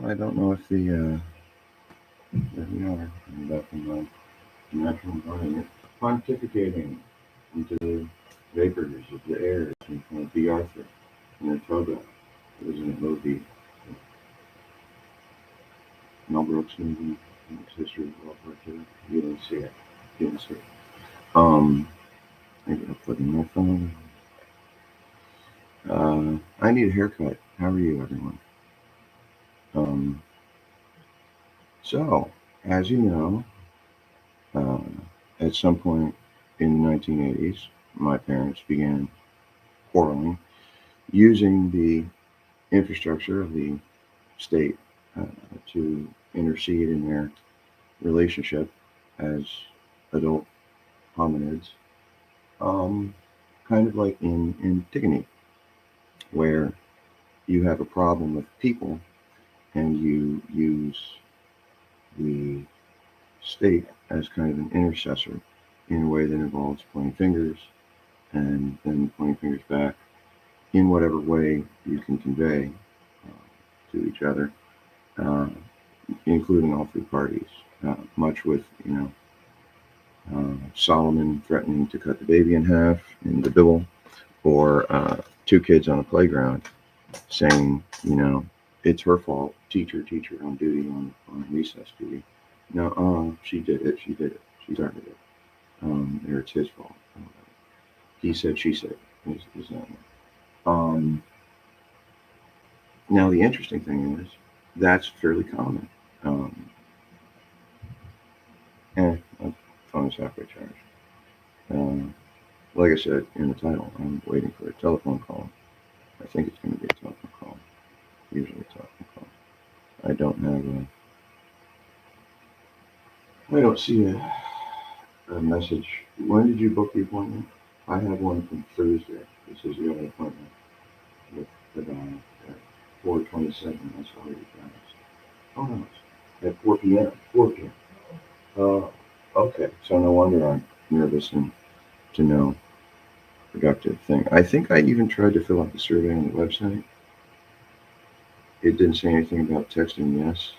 I don't know if there we are. I'm back in my natural environment. Pontificating into the vapors of the air in front of B. Arthur in a toga. It was in a movie, Mel Brooks movie, History of World War II. You didn't see it. You didn't see it. I gotta put in my phone. I need a haircut. How are you, everyone? Um, so, as you know, uh, at some point in the 1980s, my parents began quarreling using the infrastructure of the state uh, to intercede in their relationship as adult hominids, um, kind of like in Antigone, where you have a problem with people and you use the state as kind of an intercessor in a way that involves pointing fingers and then pointing fingers back in whatever way you can convey to each other, uh, including all three parties. Much with Solomon threatening to cut the baby in half in the Bible, or two kids on a playground saying, it's her fault. Teacher on duty on recess duty. No, she did it. She did it. She started it. Or it's his fault. He said, she said. Is that um, Now the interesting thing is that's fairly common. Um, my phone is halfway charged. Like I said in the title, I'm waiting for a telephone call. I think it's going to be a telephone call. Usually a telephone call. I don't have I don't see a message. When did you book the appointment? I have one from Thursday. This is the only appointment with the guy at 4:27. That's already passed. Oh no, it's at 4 p.m. 4 p.m. Okay. So no wonder I'm nervous and to no productive thing. I think I even tried to fill out the survey on the website. It didn't say anything about texting yes.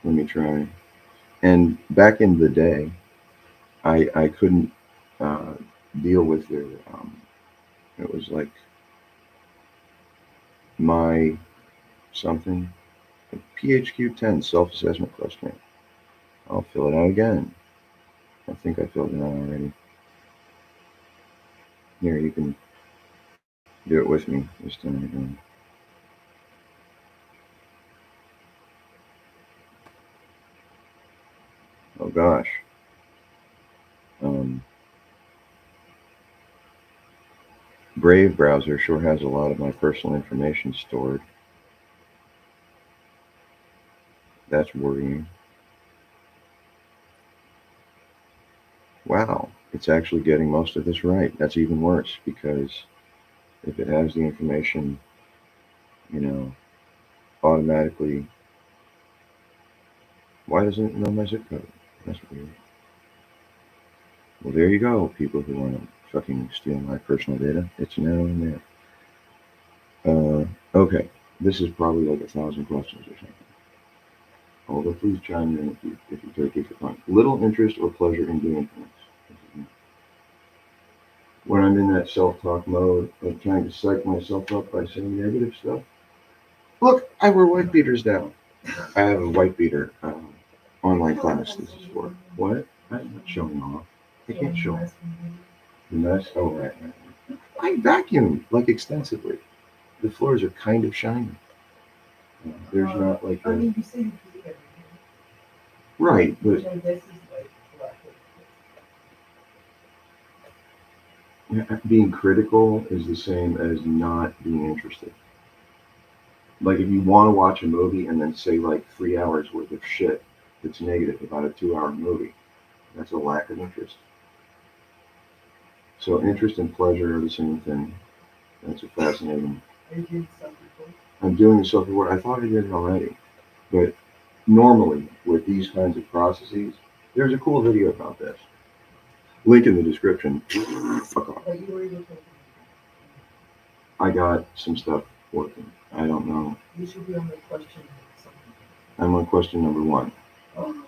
Let me try. And back in the day, I couldn't uh, deal with their. It was like my something. PHQ10 self-assessment question. I'll fill it out again. I think I filled it out already. Here, you can do it with me this time again. Oh gosh. Um, Brave browser sure has a lot of my personal information stored. That's worrying. Wow, it's actually getting most of this right. That's even worse because if it has the information, you know, automatically, why doesn't it know my zip code? That's weird. Well, there you go, people who want to fucking steal my personal data. It's now in there. Okay, this is probably like 1,000 questions or something. Although please chime in if you take it for fun. Little interest or pleasure in doing things. When I'm in that self-talk mode of trying to psych myself up by saying negative stuff. Look, I wear white beaters now. I have a white beater online class. This is for what? I'm not showing off. I can't show off. The mess. Oh right. I vacuum like extensively. The floors are kind of shiny. There's not like a right, but being critical is the same as not being interested. Like if you want to watch a movie and then say like 3 hours worth of shit that's negative about a 2 hour movie, that's a lack of interest. So interest and pleasure are the same thing. That's a fascinating. I'm doing the self-reward. I thought I did it already, but normally with these kinds of processes, there's a cool video about this. Link in the description. Fuck off. I got some stuff working. I don't know. You should be on the question something. I'm on question number 1. Oh,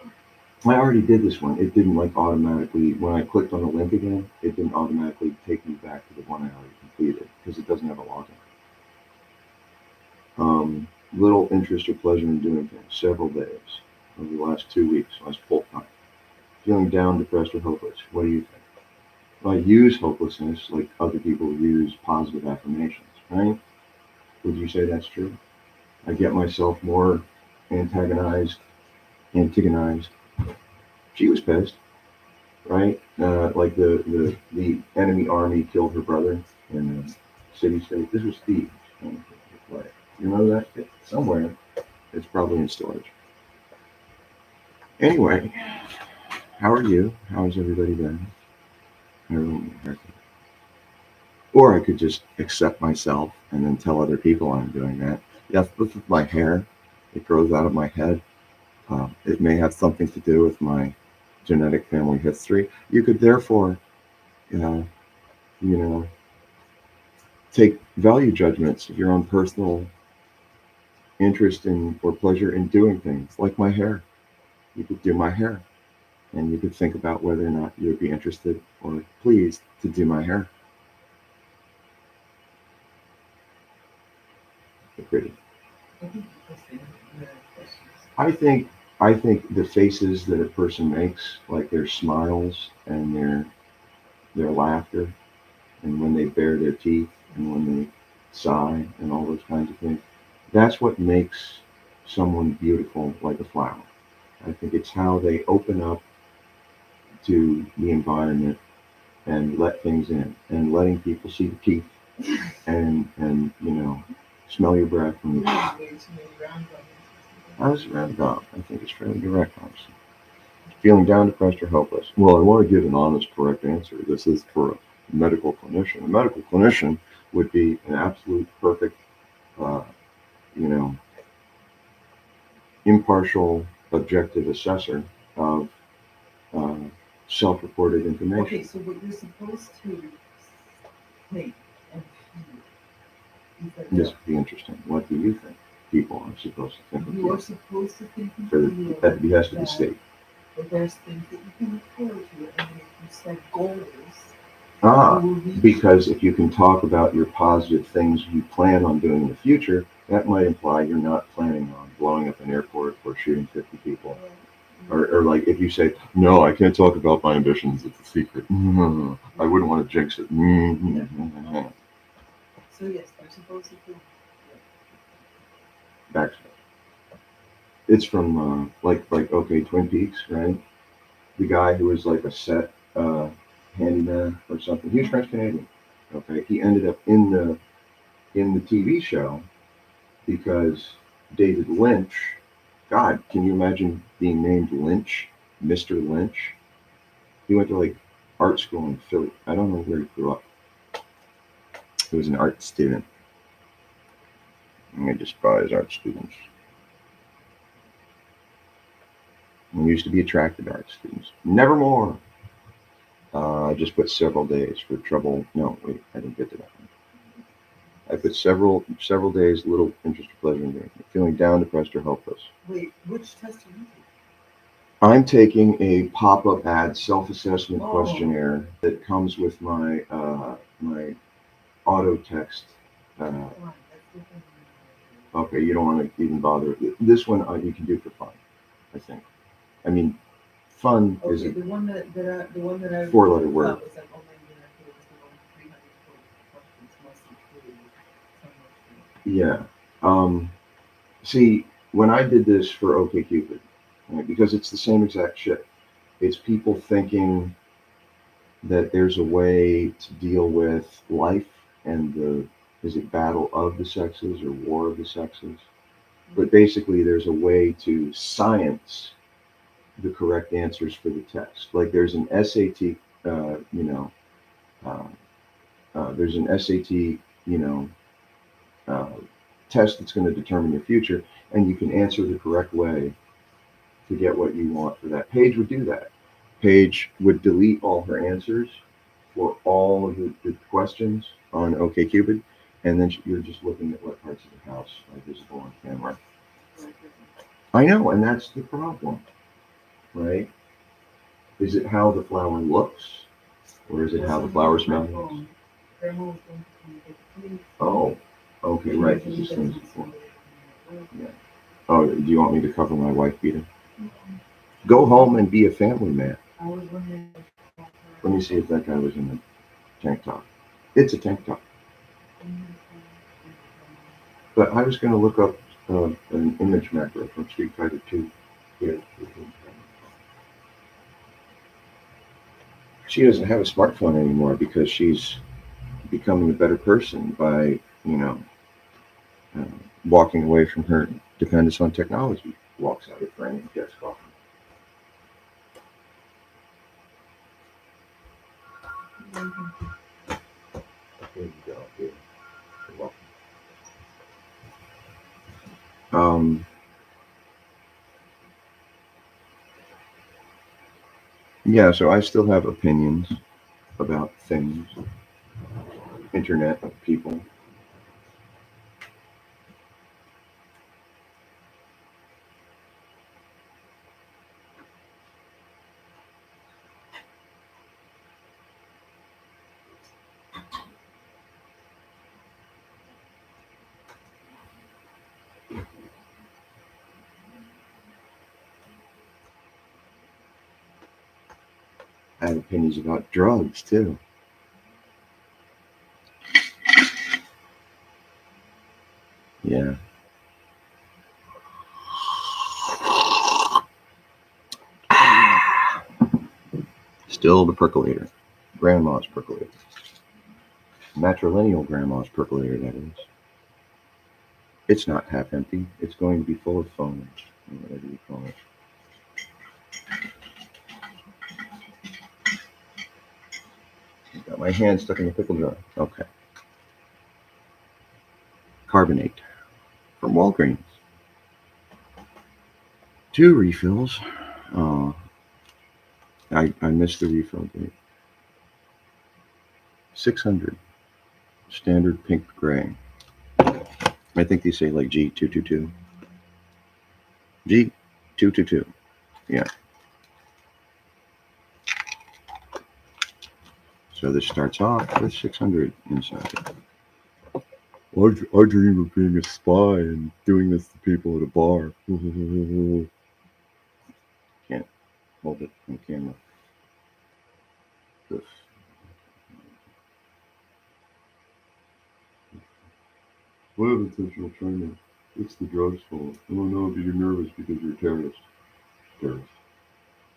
I already did this one. It didn't like automatically, when I clicked on the link again, it didn't automatically take me back to the one I already completed because it doesn't have a login. Little interest or pleasure in doing things, several days over the last 2 weeks, last full time. Feeling down, depressed, or hopeless. What do you think? Well, I use hopelessness like other people use positive affirmations, right? Would you say that's true? I get myself more antagonized. She was pissed, right? Like the enemy army killed her brother in the city state. This was Steve. You remember that? Somewhere. It's probably in storage. Anyway, how are you? How's everybody been? Or I could just accept myself and then tell other people I'm doing that. Yes, this is my hair. It grows out of my head. It may have something to do with my genetic family history. You could therefore, uh, you know, take value judgments of your own personal interest in or pleasure in doing things, like my hair. You could do my hair, and you could think about whether or not you would be interested or pleased to do my hair. Pretty. I think you can say the questions. I think I think the faces that a person makes, like their smiles and their laughter, and when they bare their teeth and when they sigh and all those kinds of things, that's what makes someone beautiful like a flower. I think it's how they open up to the environment and let things in, and letting people see the teeth and smell your breath. And Way too many roundabouts. I was roundabout. I think it's fairly direct, honestly. Feeling down, depressed, or hopeless. Well, I want to give an honest, correct answer. This is for a medical clinician. A medical clinician would be an absolute perfect, uh, you know, impartial, objective assessor of uh, self-reported information. Okay, so what you're supposed to think and feel is that This would be interesting. What do you think people are supposed to think and you are feel? supposed to think and For feel at the behest of the that, state. that there's things that you can look forward to, and if you set goals, Ah, you will reach because if you can talk about your positive things you plan on doing in the future, that might imply you're not planning on blowing up an airport or shooting 50 people. Or like if you say, no, I can't talk about my ambitions, it's a secret. I wouldn't want to jinx it. So yes, you're supposed to feel. Backstory. It's from like okay, Twin Peaks, right? The guy who was like a set handyman or something. He was French Canadian. Okay, he ended up in the TV show because David Lynch. God, can you imagine being named Lynch, Mr. Lynch? He went to like art school in Philly. I don't know where he grew up. He was an art student. I despise art students. I used to be attracted to art students. Nevermore. I just put several days for trouble. No, wait, I didn't get to that one. I put several days, little interest or pleasure in doing it. Feeling down, depressed, or hopeless. Wait, which test are you taking? I'm taking a pop-up ad self-assessment Oh. questionnaire that comes with my auto text. Come on, that's different. Okay, you don't want to even bother. This one you can do for fun, I think. I mean, fun is Okay, a the one that I four-letter word. thought was like, oh my god, I thought it was the one with 300 questions, mostly true. Yeah. See, when I did this for OkCupid, right, because it's the same exact shit. It's people thinking that there's a way to deal with life and the is it battle of the sexes or war of the sexes? But basically, there's a way to science the correct answers for the test. Like there's an SAT, uh, there's an SAT, you know, uh, test that's going to determine your future, and you can answer the correct way to get what you want for that. Paige would do that. Paige would delete all her answers for all of the questions on OkCupid, and then you're just looking at what parts of the house are visible on camera. Right. I know, and that's the problem, right? Is it how the flower looks, or is it how the flower smells? Grandma was going to come and get the food. Oh, okay, She right. was Because gonna this leave thing's that before. somebody Yeah. Oh, do you want me to cover my wife beater? No, Go home and be a family man. I was wondering if Let me see if that guy was in the tank top. It's a tank top. But I was going to look up an image macro from Street Fighter 2. Here. She doesn't have a smartphone anymore because she's becoming a better person by, uh, walking away from her dependence on technology. Walks out of frame, gets coffee. There you go. Here. You're welcome. Um, yeah, so I still have opinions about things, internet, people. I have opinions about drugs too. Yeah. Still the percolator. Grandma's percolator. Matrilineal grandma's percolator, that is. It's not half empty. It's going to be full of foam, or whatever you call it. I've got my hand stuck in the pickle jar. Okay. Carbonate from Walgreens. Two refills. Uh, I missed the refill date. 600. Standard pink gray. I think they say like G222. G222. Yeah. So this starts off with 600 inside. I dream of being a spy and doing this to people at a bar. Can't hold it on camera. Oof. What of intentional training? It's the drug's fault. Oh no, but you're nervous because you're a terrorist. Terrorist.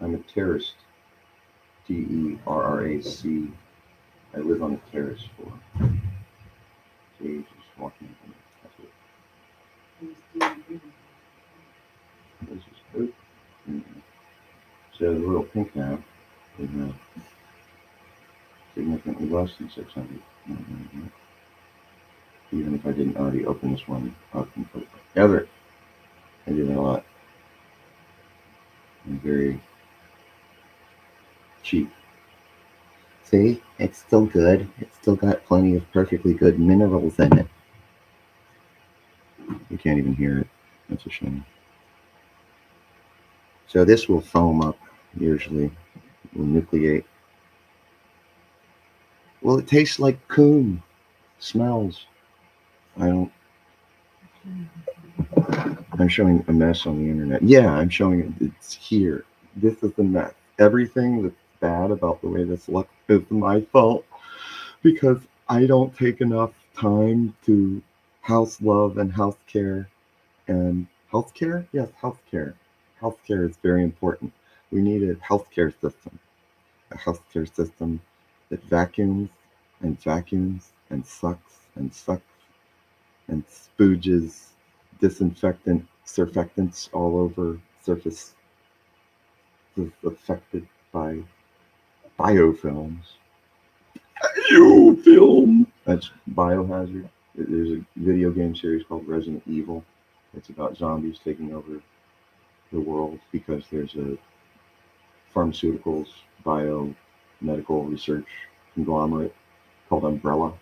I'm a terrorist. Terrac. I live on a terrace floor. See, just walking. That's it. This is good. So the little pink now is significantly less than 600. Even if I didn't already open this one up and put it together, I did it a lot. And very cheap. See, it's still good. It's still got plenty of perfectly good minerals in it. You can't even hear it. That's a shame. So this will foam up usually. Will nucleate. Well, it tastes like coon. Smells. I don't. I'm showing a mess on the internet. Yeah, I'm showing it. It's here. This is the mess. Everything that's bad about the way this looks is my fault because I don't take enough time to house love and house care. And healthcare? Yes, healthcare. Healthcare is very important. We need a healthcare system. A healthcare system that vacuums and sucks and spooges disinfectant surfactants all over surface affected by biofilms. Biofilm! That's biohazard. There's a video game series called Resident Evil. It's about zombies taking over the world because there's a pharmaceuticals, biomedical research conglomerate called Umbrella,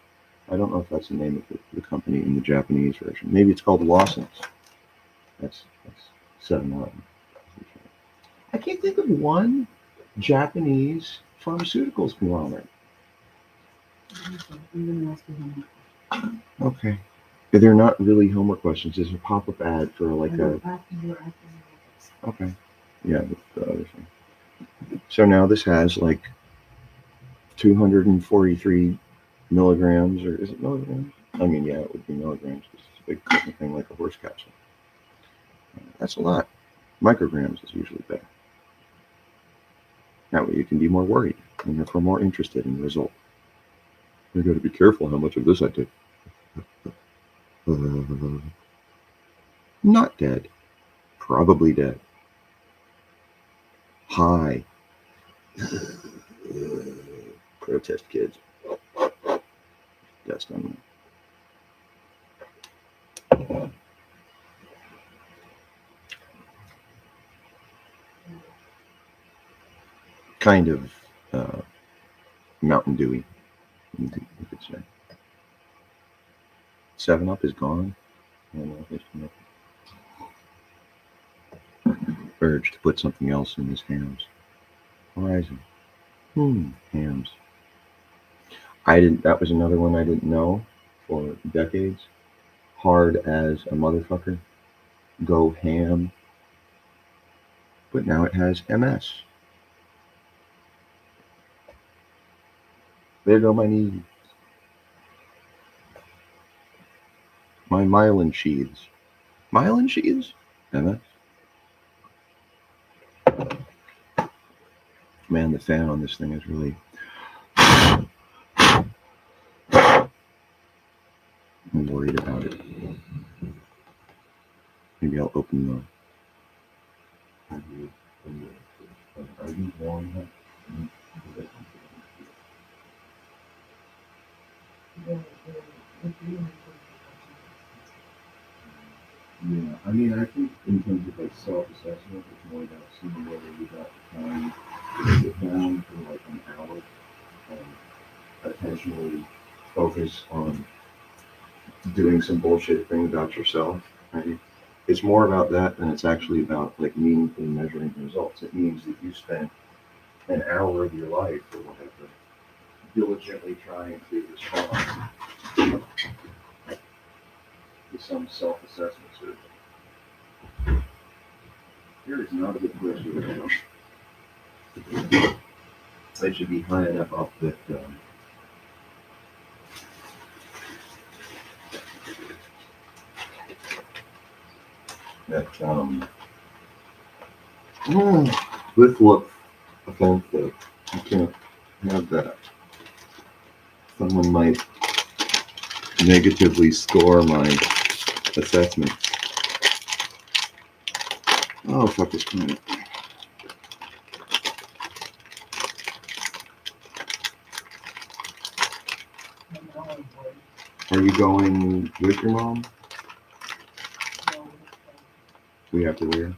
I don't know if that's the name of the company in the Japanese version. Maybe it's called Lawson's. That's 7-Eleven. I can't think of one Japanese pharmaceuticals conglomerate. I'm gonna ask you him. Okay. They're not really homework questions. There's a pop-up ad for like a. Okay. Yeah, the other thing. So now this has like 243 milligrams, or is it milligrams? I mean, yeah, it would be milligrams because it's a big fucking thing like a horse capsule. That's a lot. Micrograms is usually better. That way you can be more worried and therefore more interested in the result. You got to be careful how much of this I take. Not dead. Probably dead. High. Protest kids. Dust on me. Kind of Mountain Dewy, you could say. 7-Up is gone. I don't know if it's urge to put something else in his hams. Horizon. Hams. That was another one I didn't know for decades. Hard as a motherfucker. Go ham. But now it has MS. There go my knees. My myelin sheaths. Myelin sheaths? MS. Man, the fan on this thing is really. I'm worried about it. Maybe I'll open the. Are you warm enough? Yeah, I mean, I think in terms of like self-assessment, it's more about seeing whether you got the time to sit down for like an hour and intentionally focus on doing some bullshit thing about yourself. Right? It's more about that than it's actually about like meaningfully measuring results. It means that you spent an hour of your life or whatever diligently trying to respond to some self-assessment survey. Here is not a good place to go. They should be high enough up that with look offensive. You can't have that. Someone might negatively score my assessment. Oh, fuck this planet. Are you going with your mom? We have to where?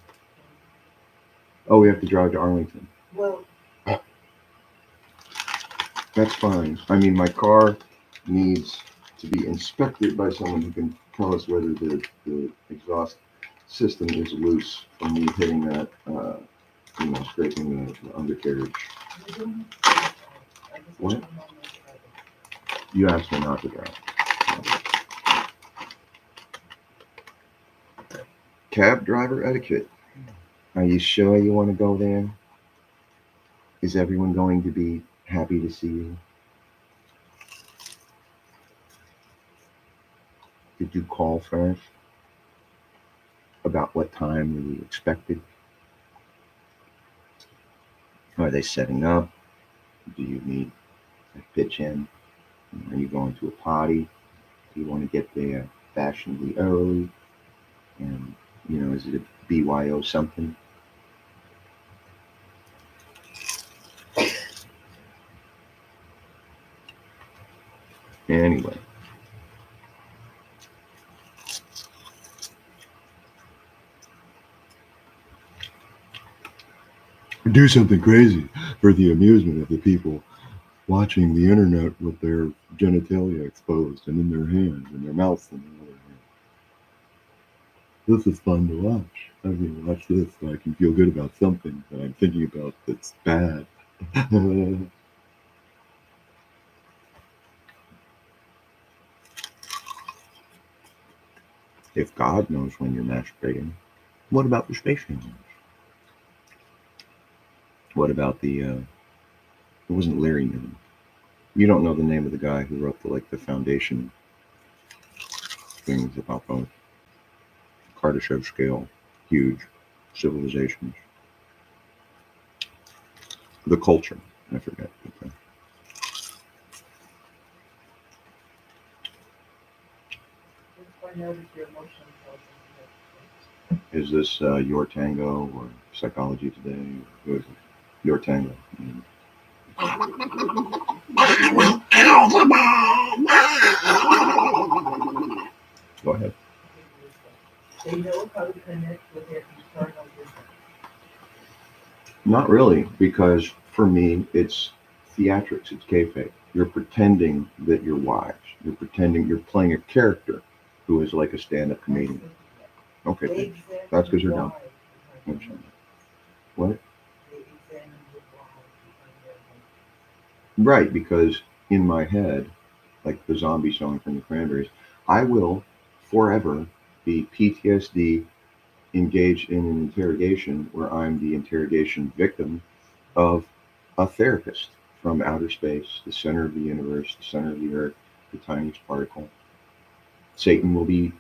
Oh, we have to drive to Arlington. Well, That's fine. I mean, my car needs to be inspected by someone who can tell us whether the exhaust system is loose from me hitting that, scraping the undercarriage. What? You asked me not to drive. Cab driver etiquette. Are you sure you want to go there? Is everyone going to be happy to see you? Did you call first? About what time were you expected? Are they setting up? Do you need a pitch in? Are you going to a party? Do you want to get there fashionably early? And, is it a BYO something? Anyway. Do something crazy for the amusement of the people watching the internet with their genitalia exposed and in their hands and their mouths in their other hand. This is fun to watch. I'm going to watch this so I can feel good about something that I'm thinking about that's bad. If God knows when you're masturbating, what about the space aliens? What about it wasn't Larry Newman. You don't know the name of the guy who wrote the foundation things about the Kardashev scale, huge civilizations, the culture. I forget. Just find out if your emotion tells Is this Your Tango or Psychology Today? Or who is it? Your Tango. Go ahead. they know how to connect with their internal wisdom. Not really, because for me, it's theatrics, it's kayfabe. You're pretending that you're wise. You're pretending you're playing a character who is like a stand-up comedian. Okay, They thanks. examine That's because you're dumb. why behind their Understand emotions. What? They examine the why behind their emotions. Right, because in my head, like the zombie song from the Cranberries, I will forever be PTSD engaged in an interrogation where I'm the interrogation victim of a therapist from outer space, the center of the universe, the center of the earth, the tiniest particle. Satan will be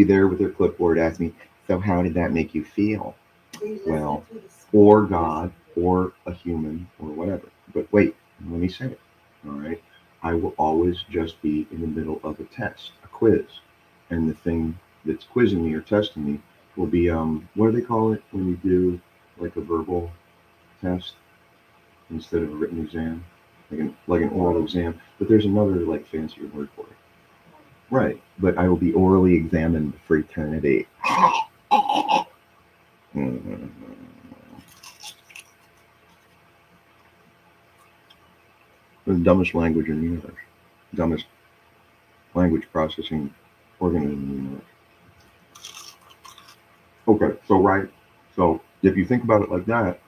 there with their clipboard asking me, so how did that make you feel? They listen Well, to the or spirit God, or a human, or whatever. But wait, let me say it. All right. I will always just be in the middle of a test, a quiz. And the thing that's quizzing me or testing me will be what do they call it when you do like a verbal test instead of a written exam? Like an oral exam. But there's another like fancier word for it. Right. But I will be orally examined for eternity. Mhm. The dumbest language in the universe. Dumbest language processing organism in the universe. Okay, so right. So if you think about it like that,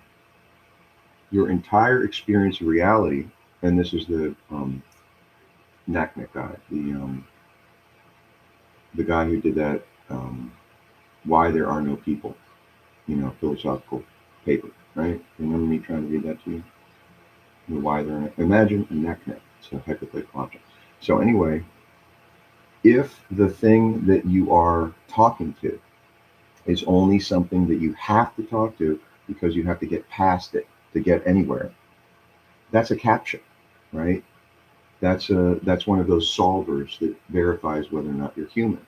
your entire experience of reality, and this is the Naknek guy, the guy who did that Why There Are No People, philosophical paper, right? Remember me trying to read that to you? Why there are imagine a Naknek. It's a hypothetical object. So anyway, if the thing that you are talking to is only something that you have to talk to because you have to get past it to get anywhere, that's a captcha, right? That's one of those solvers that verifies whether or not you're human.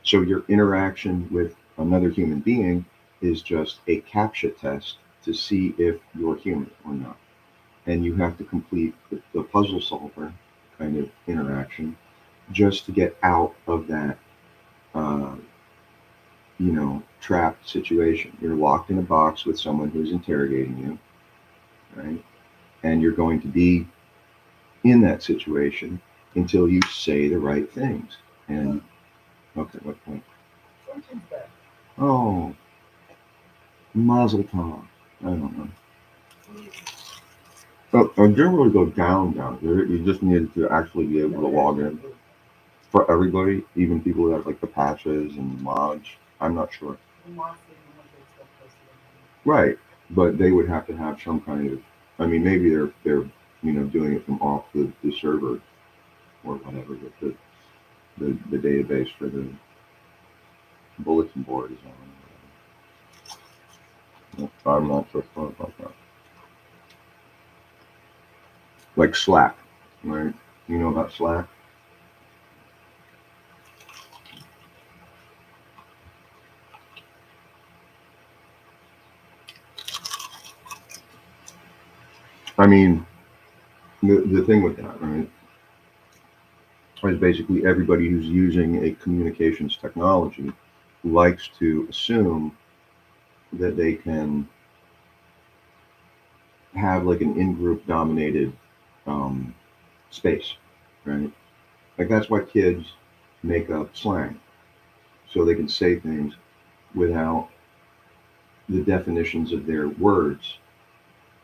So your interaction with another human being is just a captcha test to see if you're human or not. And you have to complete the puzzle solver kind of interaction just to get out of that uh, trapped situation. You're locked in a box with someone who's interrogating you, right? And you're going to be in that situation until you say the right things. And okay, what point? Something's bad. Oh, Mazel tov. I don't know. I didn't really go down there. You just needed to actually be able to log in for everybody, even people that like the patches and mods. I'm not sure. The mods didn't want their stuff posted on Right, but they would have to have some kind of. I mean, maybe they're doing it from off the server or whatever, but the database for the bulletin board is on. I'm not so sure about that. Like Slack, right? You know about Slack? I mean, the thing with that, right, is basically everybody who's using a communications technology likes to assume that they can have like an in-group dominated um, space, right? Like that's why kids make up slang so they can say things without the definitions of their words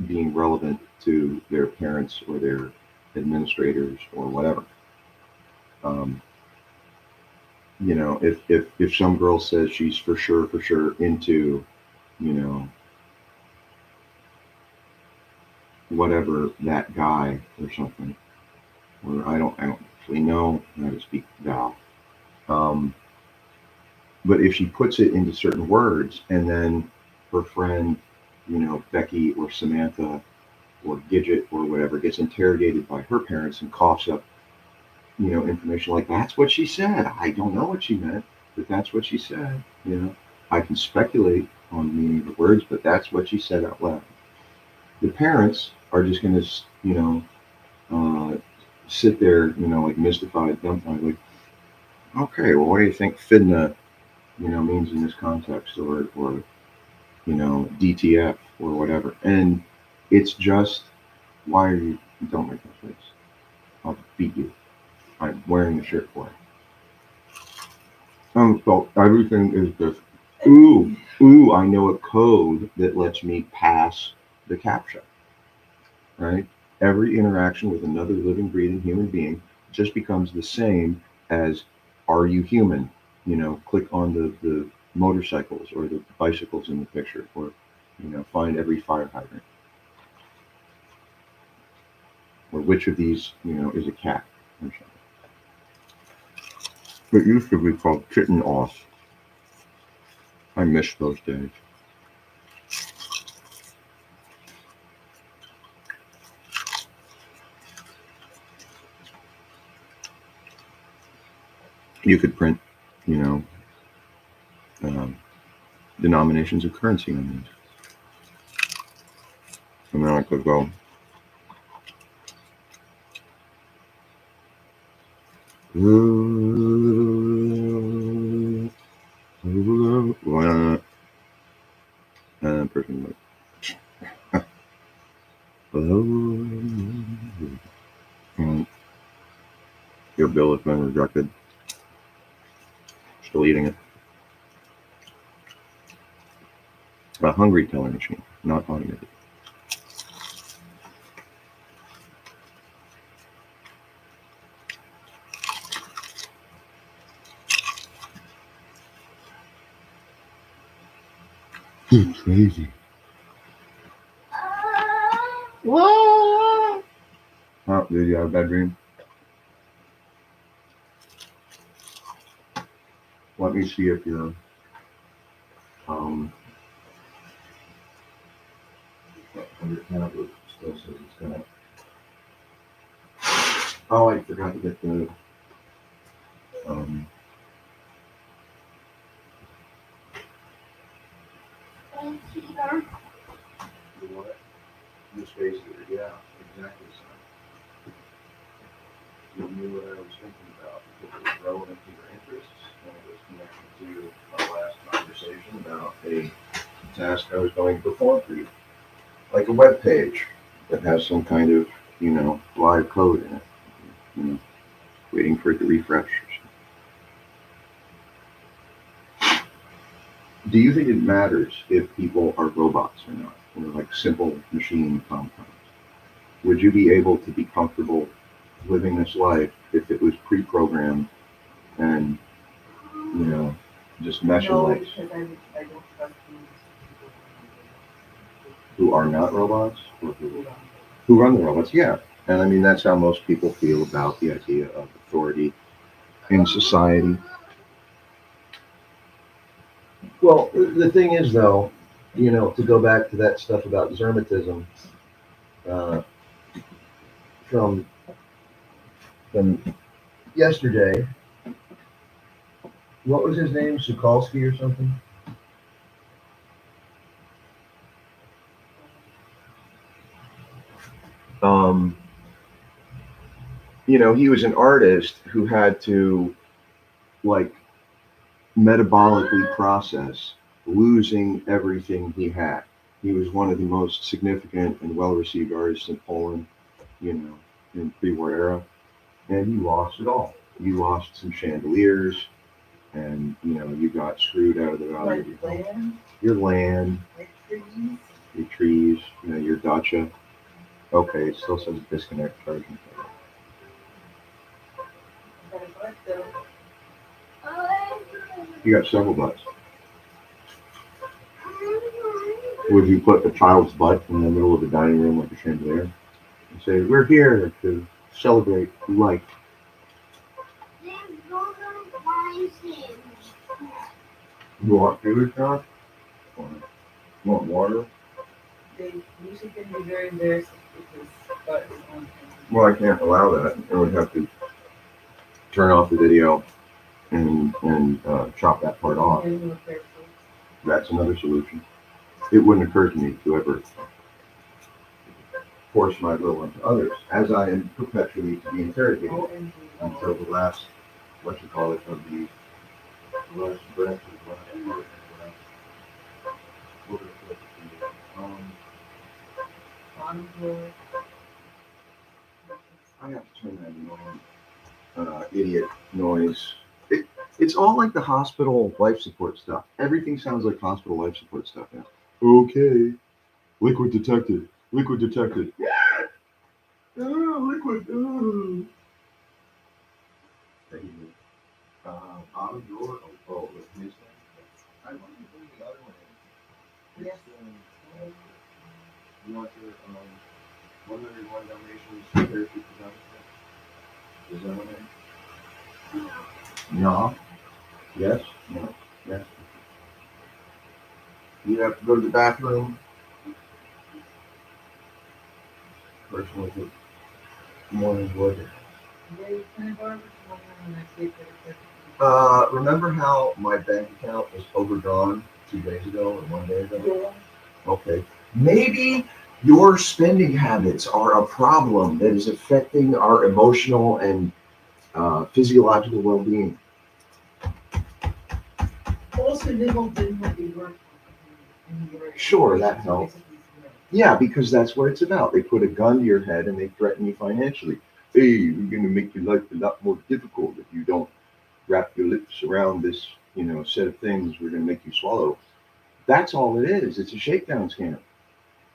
being relevant to their parents or their administrators or whatever. Um, if some girl says she's for sure into, you know, whatever that guy or something, or I don't actually know how to speak Val. Um, but if she puts it into certain words, and then her friend, Becky or Samantha or Gidget or whatever gets interrogated by her parents and coughs up, information like that's what she said. I don't know what she meant, but that's what she said. I can speculate on the meaning of the words, but that's what she said out loud. The parents are just going to, uh, sit there, like mystified, dumbfounded, like, okay, well, what do you think fidna, means in this context, or DTF or whatever. And it's just, why are you? Don't make that face. I'll beat you. I'm wearing the shirt for it. So everything is just, ooh, I know a code that lets me pass the CAPTCHA, right? Every interaction with another living, breathing human being just becomes the same as, are you human? Click on the motorcycles or the bicycles in the picture, or, find every fire hydrant, or which of these, is a cat, or something. It used to be called kitten off. I miss those days. You could print, you know, um, denominations of currency on these. And then I could go, and person like, and your bill has been rejected. Still eating it. A hungry teller machine, not automated. It's crazy. Oh, did you have a bad dream? Let me see if your um your tablet still says it's gonna. Oh, I forgot to get the um. You want it? The space here, yeah, exactly. So you knew what I was thinking about because it was relevant to your interests and it was connected to our last conversation about a task I was going to perform for you, like a web page that has some kind of live code in it, you know, waiting for it to refresh. Do you think it matters if people are robots or not, or like simple machine compounds? Would you be able to be comfortable living this life if it was pre-programmed and just mesh and No, lace, because I don't trust these who are not robots, or people around who run the robots? Yeah, and I mean that's how most people feel about the idea of authority in society. Well, the thing is, though, to go back to that stuff about Zermatism, uh, from from yesterday. What was his name? Sukalski or something? Um, he was an artist who had to like metabolically process losing everything he had. He was one of the most significant and well received artists in Poland, you know. in the pre-war era, and you lost it all. You lost some chandeliers, and you got screwed out of the value Like of your home. land, Your land, like trees. your trees, your dacha. Okay, it still says disconnect charging. I got a butt though. You got several butts. Would you put a child's butt in the middle of the dining room like a chandelier and say, "We're here to celebrate life"? You want food, Josh? Or you want water? They usually can be very embarrassing because butt is on camera. Well, I can't allow that. I would have to turn off the video and chop that part off. And more careful. That's another solution. It wouldn't occur to me to ever force my will onto others, as I am perpetually to be interrogated OMG. until the last, of the last breath of the last part. Bottom floor. I have to turn that annoying idiot noise. It's all like the hospital life support stuff. Everything sounds like hospital life support stuff now. Okay. Liquid detected. Liquid detected. Oh, liquid. Oh. Thank you. Out of your. Oh, with his thing. I want to bring the other one in. Yes. You want your 101 Dalmatians parachute design? Is that one in? No. Yes. No. Yes. You have to go to the bathroom. Person with the morning's wood. They kind of are with one on next week. Remember how my bank account was overdrawn 2 days ago or one day ago? Yeah. Okay. Maybe your spending habits are a problem that is affecting our emotional and physiological well-being. Also, Nibble didn't let you work. Sure, that helps. Yeah, because that's what it's about. They put a gun to your head and they threaten you financially. Hey, we're going to make your life a lot more difficult if you don't wrap your lips around this, set of things we're going to make you swallow. That's all it is. It's a shakedown scam.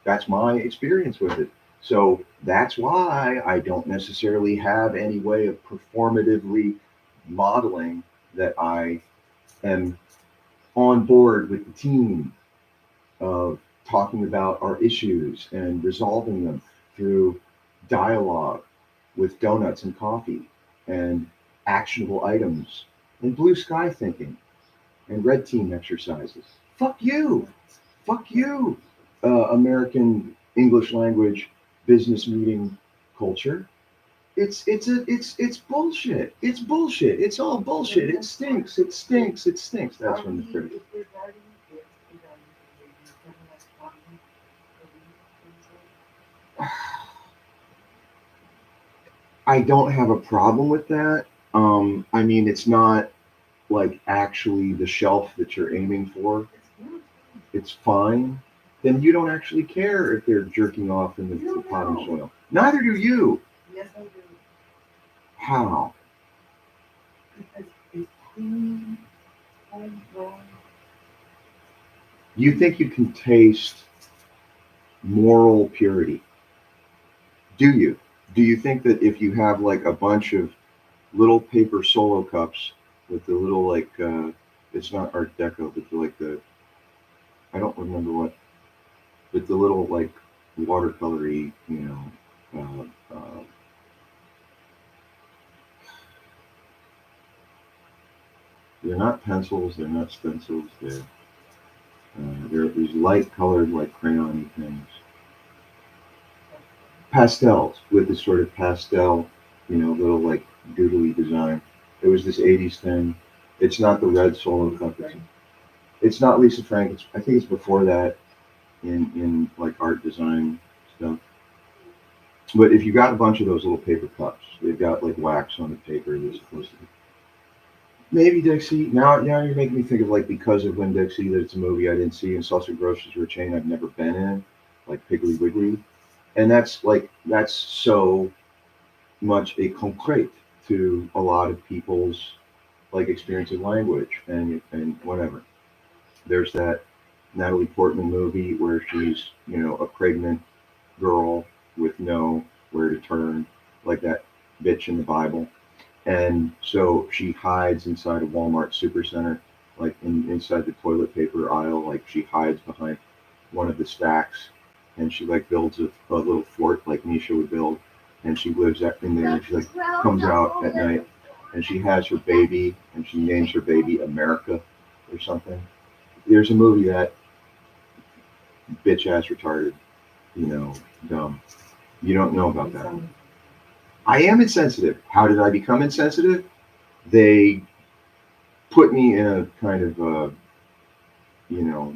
That's my experience with it. So that's why I don't necessarily have any way of performatively modeling that I am on board with the team of talking about our issues and resolving them through dialogue with donuts and coffee and actionable items and blue sky thinking and red team exercises. Fuck you. Fuck you, American English language business meeting culture. It's bullshit. It's bullshit. It's all bullshit. It stinks. It stinks. It stinks. That's from the critics. I don't have a problem with that. I mean, it's not like actually the shelf that you're aiming for. It's fine. Then you don't actually care if they're jerking off in the potting soil. Neither do you. Yes, I do. How? Because it's clean, homegrown. You think you can taste moral purity? Do you? Do you think that if you have like a bunch of little paper solo cups with the little it's not Art Deco, but I don't remember what, but the little like watercolory, they're not pencils, they're not stencils, they're these light colored like crayon things. Pastels with this sort of pastel, little like doodly design. It was this 80s thing. It's not the red solo cup. It's not Lisa Frank. I think it's before that in like art design stuff. But if you got a bunch of those little paper cups, they've got like wax on the paper. They're supposed to be. Maybe Dixie. Now you're making me think of like Because of Winn Dixie. That it's a movie I didn't see, and Salsa Groceries are a chain I've never been in, like Piggly Wiggly. And that's so much a concrete to a lot of people's like experience of language and whatever. There's that Natalie Portman movie where she's, a pregnant girl with no where to turn, like that bitch in the Bible. And so she hides inside a Walmart supercenter, like inside the toilet paper aisle, like she hides behind one of the stacks, and she like builds a little fort like Nisha would build, and she lives in there. And she like comes out at night, and she has her baby, and she names her baby America or something. There's a movie that bitch ass retarded, dumb. You don't know about that one. I am insensitive. How did I become insensitive? They put me in a kind of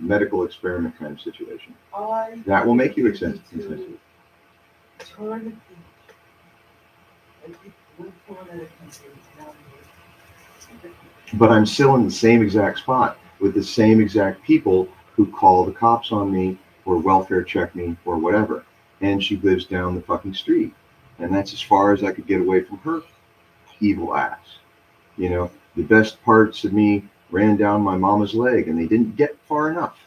medical experiment kind of situation. That will make you insensitive. But I'm still in the same exact spot with the same exact people who call the cops on me or welfare check me or whatever. And she lives down the fucking street. And that's as far as I could get away from her evil ass. The best parts of me ran down my mama's leg and they didn't get far enough.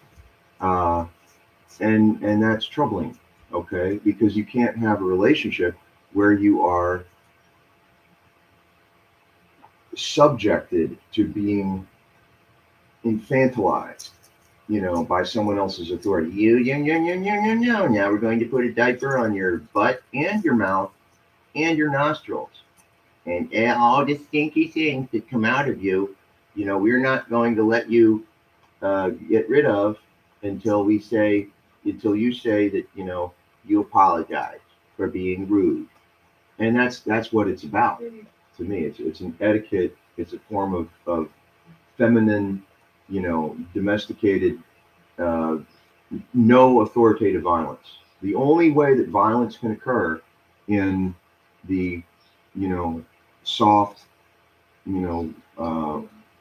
And that's troubling, okay? Because you can't have a relationship where you are subjected to being infantilized, by someone else's authority. Now we're going to put a diaper on your butt and your mouth and your nostrils. And all the stinky things that come out of you, we're not going to let you get rid of until you say that, you apologize for being rude. And that's what it's about. To me, it's an etiquette. It's a form of feminine, domesticated, no authoritative violence. The only way that violence can occur in the, soft,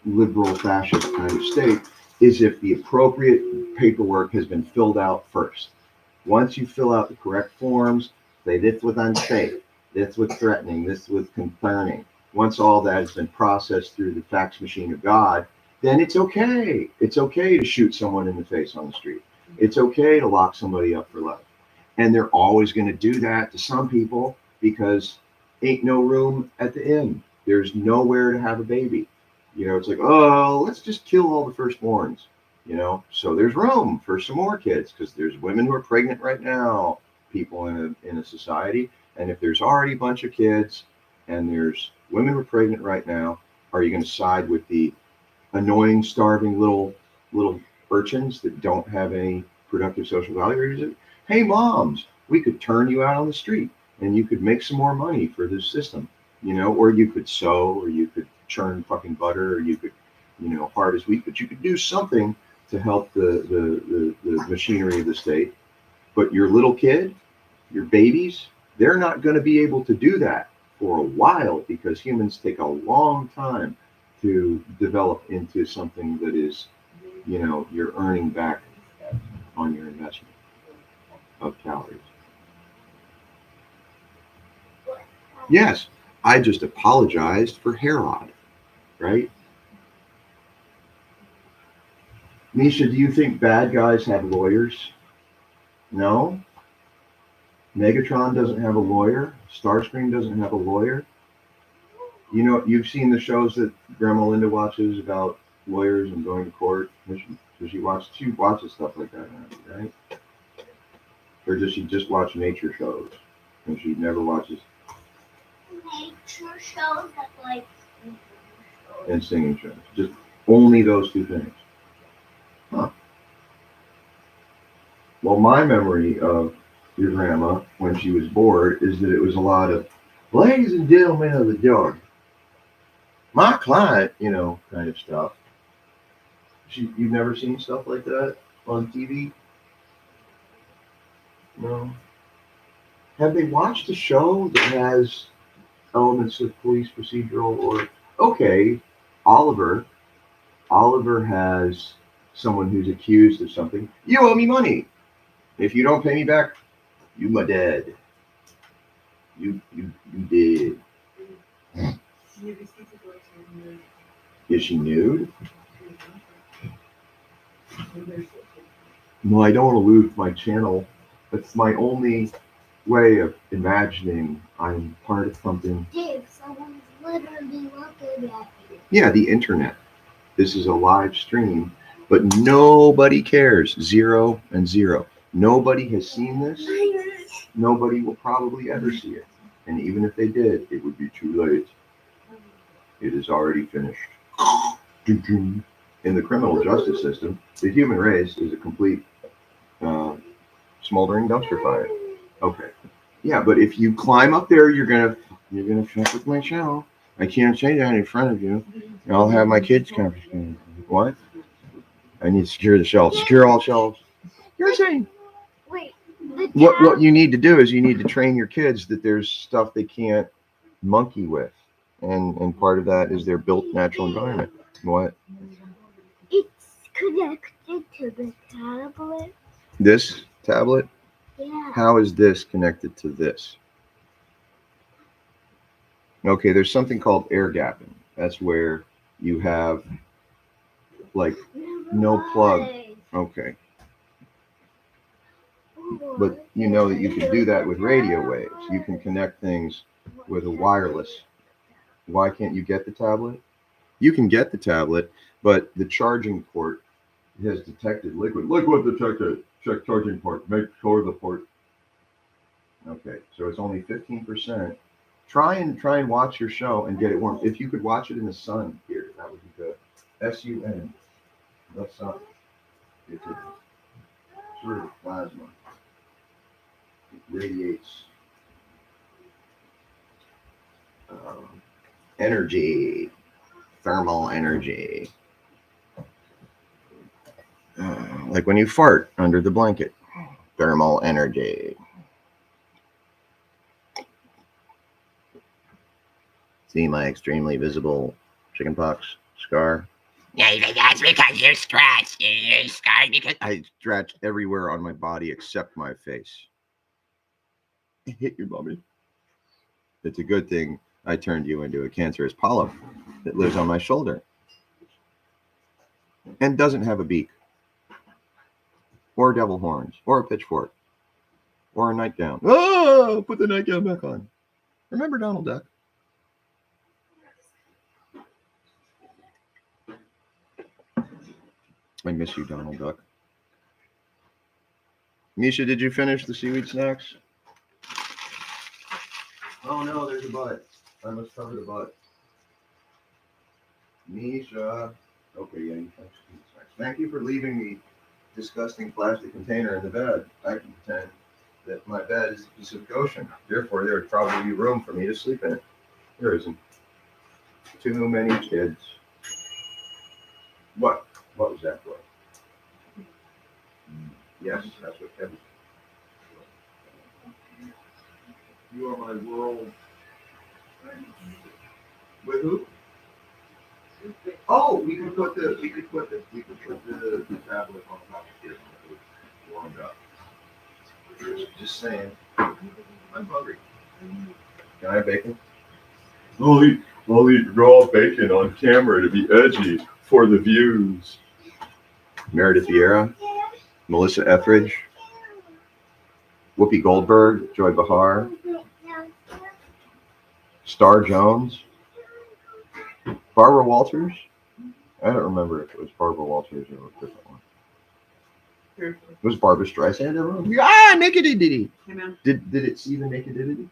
liberal fascist kind of state is if the appropriate paperwork has been filled out first. Once you fill out the correct forms, say this was unsafe, this was threatening, this was concerning. Once all that has been processed through the fax machine of God, then it's okay. It's okay to shoot someone in the face on the street. It's okay to lock somebody up for life. And they're always going to do that to some people because ain't no room at the inn. There's nowhere to have a baby. It's like, oh, let's just kill all the firstborns. So there's room for some more kids because there's women who are pregnant right now, people in a society. And if there's already a bunch of kids and there's women who are pregnant right now, are you going to side with the annoying, starving little urchins that don't have any productive social value? Or is it, hey, moms, we could turn you out on the street and you could make some more money for this system, or you could sew, or you could churn fucking butter, or you could, harvest wheat, but you could do something to help the machinery of the state. But your little kid, your babies, they're not going to be able to do that for a while because humans take a long time to develop into something that is, you're earning back on your investment of calories. Yes, I just apologized for Herod, right? Misha, do you think bad guys have lawyers? No. Megatron doesn't have a lawyer. Starscream doesn't have a lawyer. You've seen the shows that Grandma Linda watches about lawyers and going to court. She watches stuff like that, right? Or does she just watch nature shows? And she never watches nature shows that like and singing shows. Just only those two things. Huh. Well, my memory of your grandma when she was bored is that it was a lot of ladies and gentlemen of the yard. My client, kind of stuff. You've never seen stuff like that on TV? No. Have they watched a show that has elements of police procedural or okay, Oliver. Oliver has someone who's accused of something. You owe me money. If you don't pay me back, you my dead. You did. Is she nude? Well, I don't want to lose my channel. That's my only way of imagining I'm part of something. Dave, someone's literally looking at you. Yeah, the internet. This is a live stream, but nobody cares. 0 and 0. Nobody has seen this. Nobody will probably ever see it. And even if they did, it would be too late. It is already finished. In the criminal justice system, the human race is a complete smoldering dumpster fire. Okay. Yeah, but if you climb up there, you're gonna fuck with my shell. I can't say that in front of you. I'll have my kids confiscated. What? I need to secure the shelves. Secure all shelves. You're saying Wait, what you need to do is you need to train your kids that there's stuff they can't monkey with, and part of that is their built natural environment. What? it's connected to the tablet. This tablet? Yeah. How is this connected to this? Okay, there's something called air gapping. That's where you have like no plug. Okay. But you know that you can do that with radio waves. You can connect things with a wireless. Why can't you get the tablet? You can get the tablet, but the charging port has detected liquid. Liquid detected. Check charging port. Make sure the port. Okay, so it's only 15%. Try and watch your show and get it warm. If you could watch it in the sun here, that would be good. SUN. The sun. It's a sort of plasma. It radiates energy, thermal energy. Like when you fart under the blanket. Thermal energy. See my extremely visible chickenpox scar? Yeah, that's because you're scratched. You're scarred because I scratched everywhere on my body except my face. I hit you, Bobby. It's a good thing I turned you into a cancerous polyp that lives on my shoulder and doesn't have a beak or devil horns or a pitchfork or a nightgown. Oh, put the nightgown back on. Remember Donald Duck? I miss you, Donald Duck. Misha, did you finish the seaweed snacks? Oh no, there's a butt. I must cover the butt. Misha. Okay, yeah, you finished the seaweed snacks. Thank you for leaving the disgusting plastic container in the bed. I can pretend that my bed is the Pacific Ocean. Therefore, there would probably be room for me to sleep in it. There isn't. Too many kids. What? What was that for? Yes, that's what Kevin. You are my world. With who? Oh, we could put the tablet on top of here. Warmed up. Just saying. I'm hungry. Can I have bacon? I'll eat raw bacon on camera to be edgy for the views. Meredith Vieira, Melissa Etheridge, Whoopi Goldberg, Joy Behar, Star Jones, Barbara Walters. I don't remember if it was Barbara Walters or a different one. Was Barbara Streisand ever on? Ah, nakedity. Hey, man. Did it see the nakedity?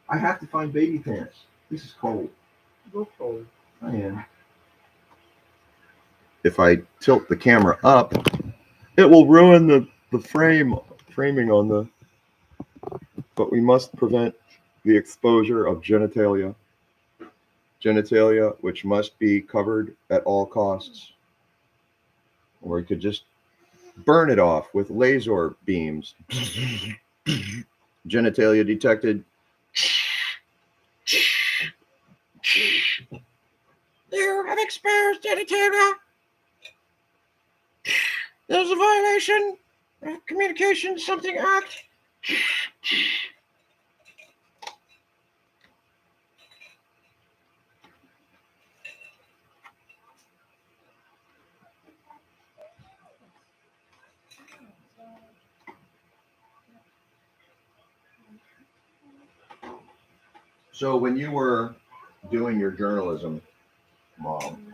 I have to find baby pants. This is cold. Go forward. I am. If I tilt the camera up, it will ruin the framing on the. But we must prevent the exposure of genitalia. Genitalia, which must be covered at all costs. Or we could just burn it off with laser beams. Genitalia detected. you have exposed genitalia. There's a violation of Communication Something Act. So when you were doing your journalism, Mom,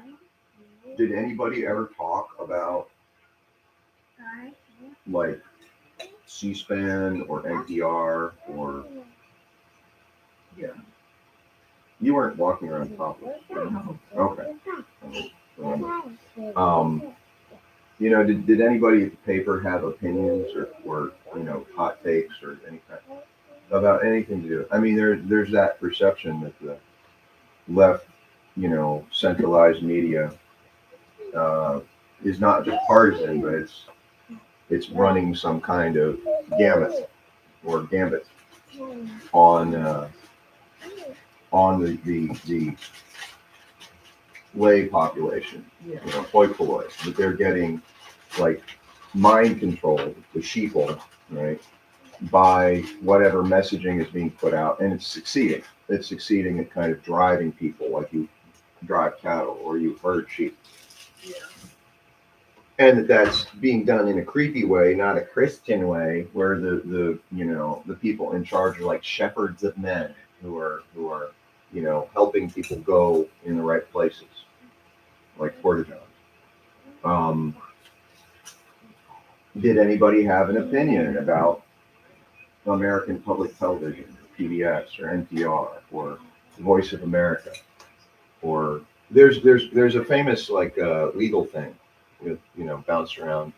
did anybody ever talk about like C-SPAN or NPR or Yeah. you weren't walking around topless? were you? Okay. You know, did anybody at the paper have opinions or you know hot takes or any kind about anything to do? I mean, there's that perception that the left, you know, centralized media uh, is not just partisan, but it's running some kind of gamut or gambit on the lay population, Yeah. you know, hoi polloi, that they're getting like mind controlled, the sheeple, right, by whatever messaging is being put out, and it's succeeding. It's succeeding at kind of driving people like you drive cattle or you herd sheep. Yeah. And that's being done in a creepy way, not a Christian way, where the you know the people in charge are like shepherds of men who are you know helping people go in the right places, like courtesans. Um, did anybody have an opinion about American Public Television, PBS, or NPR, or Voice of America, or there's a famous like legal thing with you know bounced around.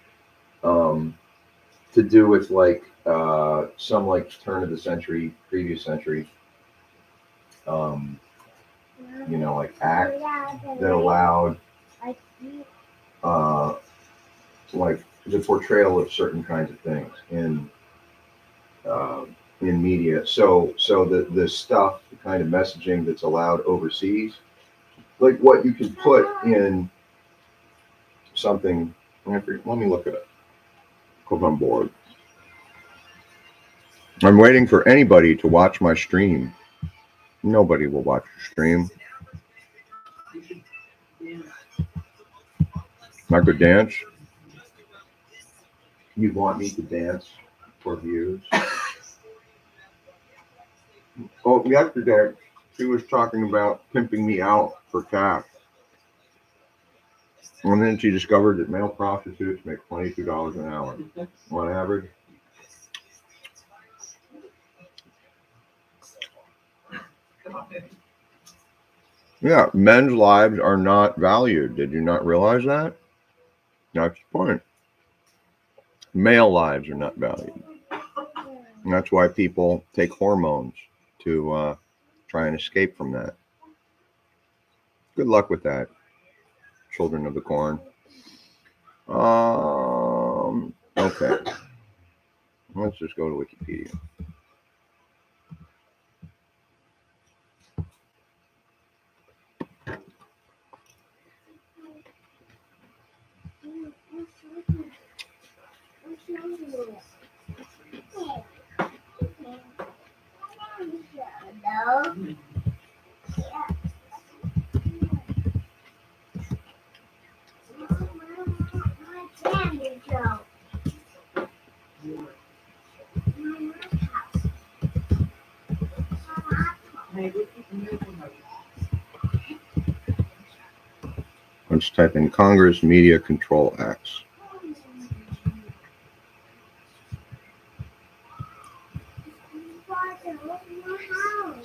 To do with like some like turn of the century, previous century, um, you know, like act that allowed uh, like the portrayal of certain kinds of things in media. So the stuff, the kind of messaging that's allowed overseas, like what you can put in something. Let me look at it. Because I'm bored. I'm waiting for anybody to watch my stream. Nobody will watch the stream. Yeah. I could dance. You want me to dance for views? Oh, yesterday she was talking about pimping me out for cash. And then she discovered that male prostitutes make $22 an hour on average. Yeah, men's lives are not valued. Did you not realize that? That's the point. Male lives are not valued. And that's why people take hormones to try and escape from that. Good luck with that, children of the corn. Okay. Let's just go to Wikipedia. Let's type in Congress Media Control Acts.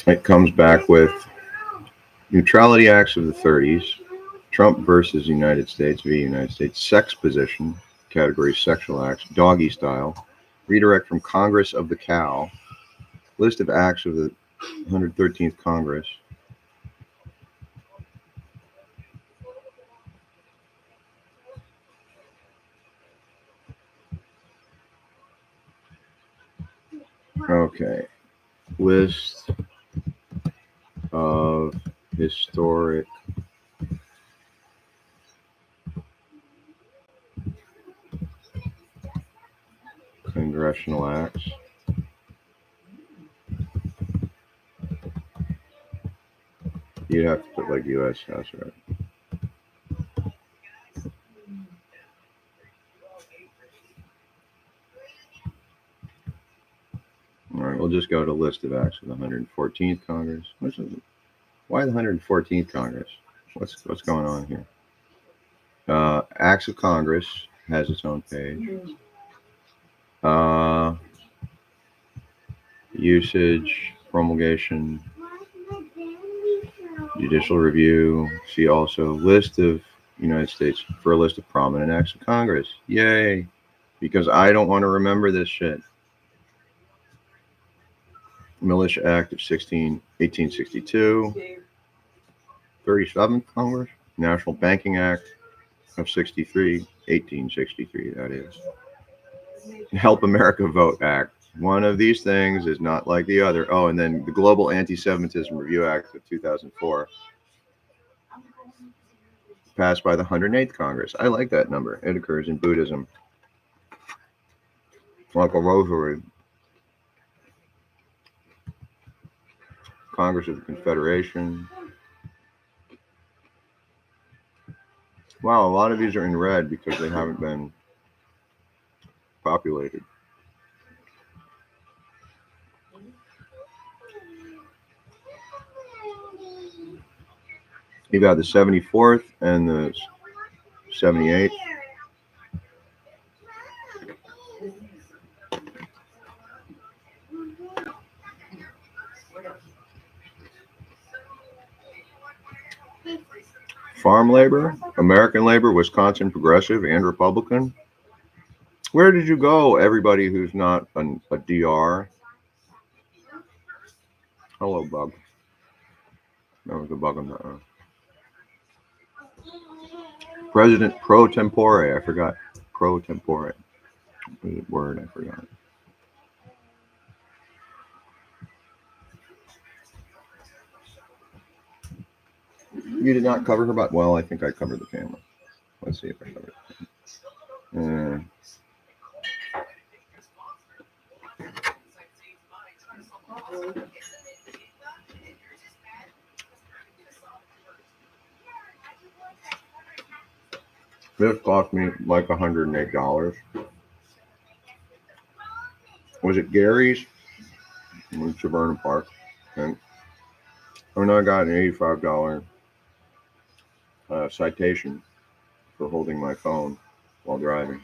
It comes back with Neutrality Acts of the 30s, Trump versus United States v. United States, sex position, category sexual acts, doggy style, redirect from Congress of the cow, list of acts of the 113th Congress. Okay, list of historic congressional acts. You'd have to put like U.S. House, right? All right, we'll just go to list of acts of the 114th Congress. Why the 114th Congress? What's going on here? Acts of Congress has its own page. Usage, promulgation, judicial review. See also list of United States for a list of prominent acts of Congress. Yay! Because I don't want to remember this shit. Militia Act of 1862, 37th Congress, National Banking Act of 1863, that is. Help America Vote Act. One of these things is not like the other. Oh, and then the Global Anti-Semitism Review Act of 2004, passed by the 108th Congress. I like that number. It occurs in Buddhism. Like a rosary. Congress of the Confederation. Wow, a lot of these are in red because they haven't been populated. You've got the 74th and the 78th. Farm labor, American labor, Wisconsin progressive and Republican. Where did you go, everybody who's not a DR? Hello, bug. That was a bug on that. President pro tempore. I forgot. Pro tempore. The word I forgot. You did not cover her butt. Well, I think I covered the camera. Let's see if I covered it. This cost me like $108. Was it Gary's in Severna Park? And I got an $85 citation for holding my phone while driving.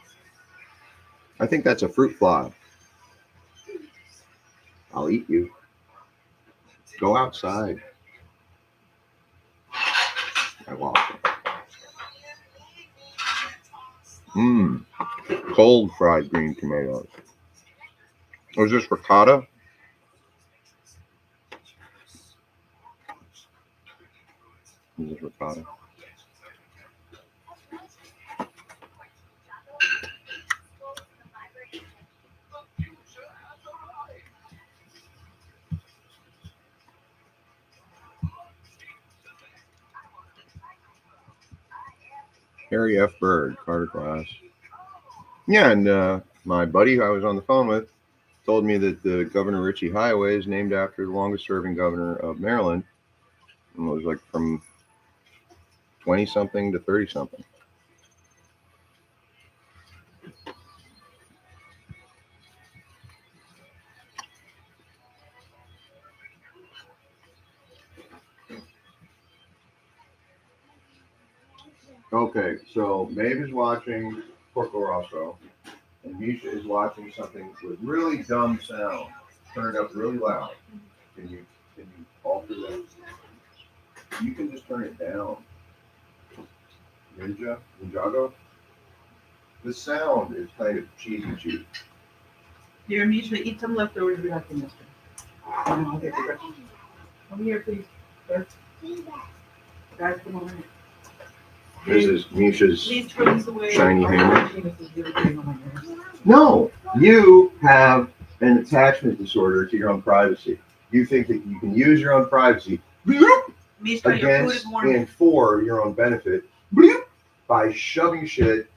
I think that's a fruit fly. I'll eat you. Go outside. I lost it. Cold fried green tomatoes. Was this ricotta? Is this ricotta? Harry F. Bird, Carter Glass. Yeah, and my buddy who I was on the phone with told me that the Governor Richie Highway is named after the longest-serving governor of Maryland. And it was like from 20-something to 30-something. Okay, so Maeve is watching Porco Rosso, and Misha is watching something with really dumb sound, turned up really loud. Can you alter that? You can just turn it down. Ninjago? The sound is kind of cheesy. Here, Misha, eat some leftovers we got from yesterday. I'll get the rest. Come here, please. Guys, come over here. This is Misha's Please throw this away. shiny hammer. No, you have an attachment disorder to your own privacy. You think that you can use your own privacy Misha, your food against is warm. and for your own benefit by shoving shit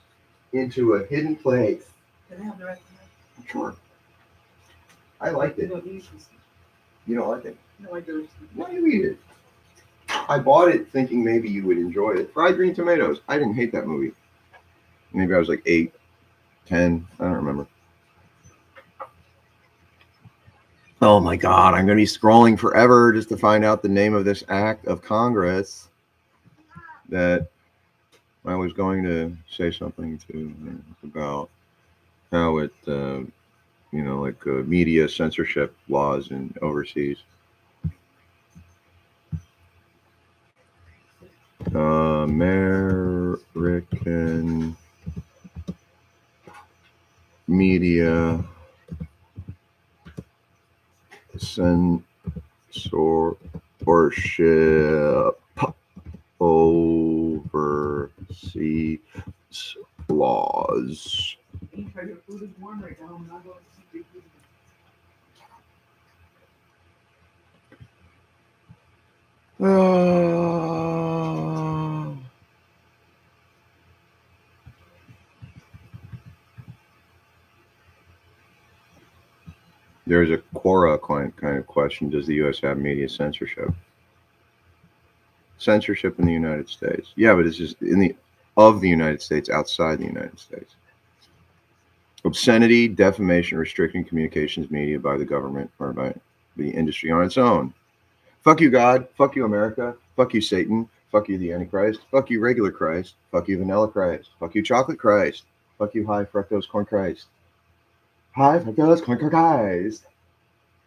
into a hidden place. Can I have the rest of Sure. I liked it? it. You don't use this. You don't like it? No, I do. Why do you eat it? I bought it thinking maybe you would enjoy it. Fried green tomatoes. I didn't hate that movie. Maybe I was like 8, 10. I don't remember. Oh my God, I'm going to be scrolling forever just to find out the name of this act of Congress that I was going to say something to about how it, like media censorship laws in overseas. American media censorship overseas laws. Your food is warm right now. I'm not going to see food. There's a Quora kind of question. Does the U.S. have media censorship? Censorship in the United States. Yeah, but it's just of the United States, outside the United States. Obscenity, defamation, restricting communications media by the government or by the industry on its own. Fuck you, God. Fuck you, America. Fuck you, Satan. Fuck you, the Antichrist. Fuck you, regular Christ. Fuck you, vanilla Christ. Fuck you, chocolate Christ. Fuck you, high fructose corn Christ. High fructose corn Christ.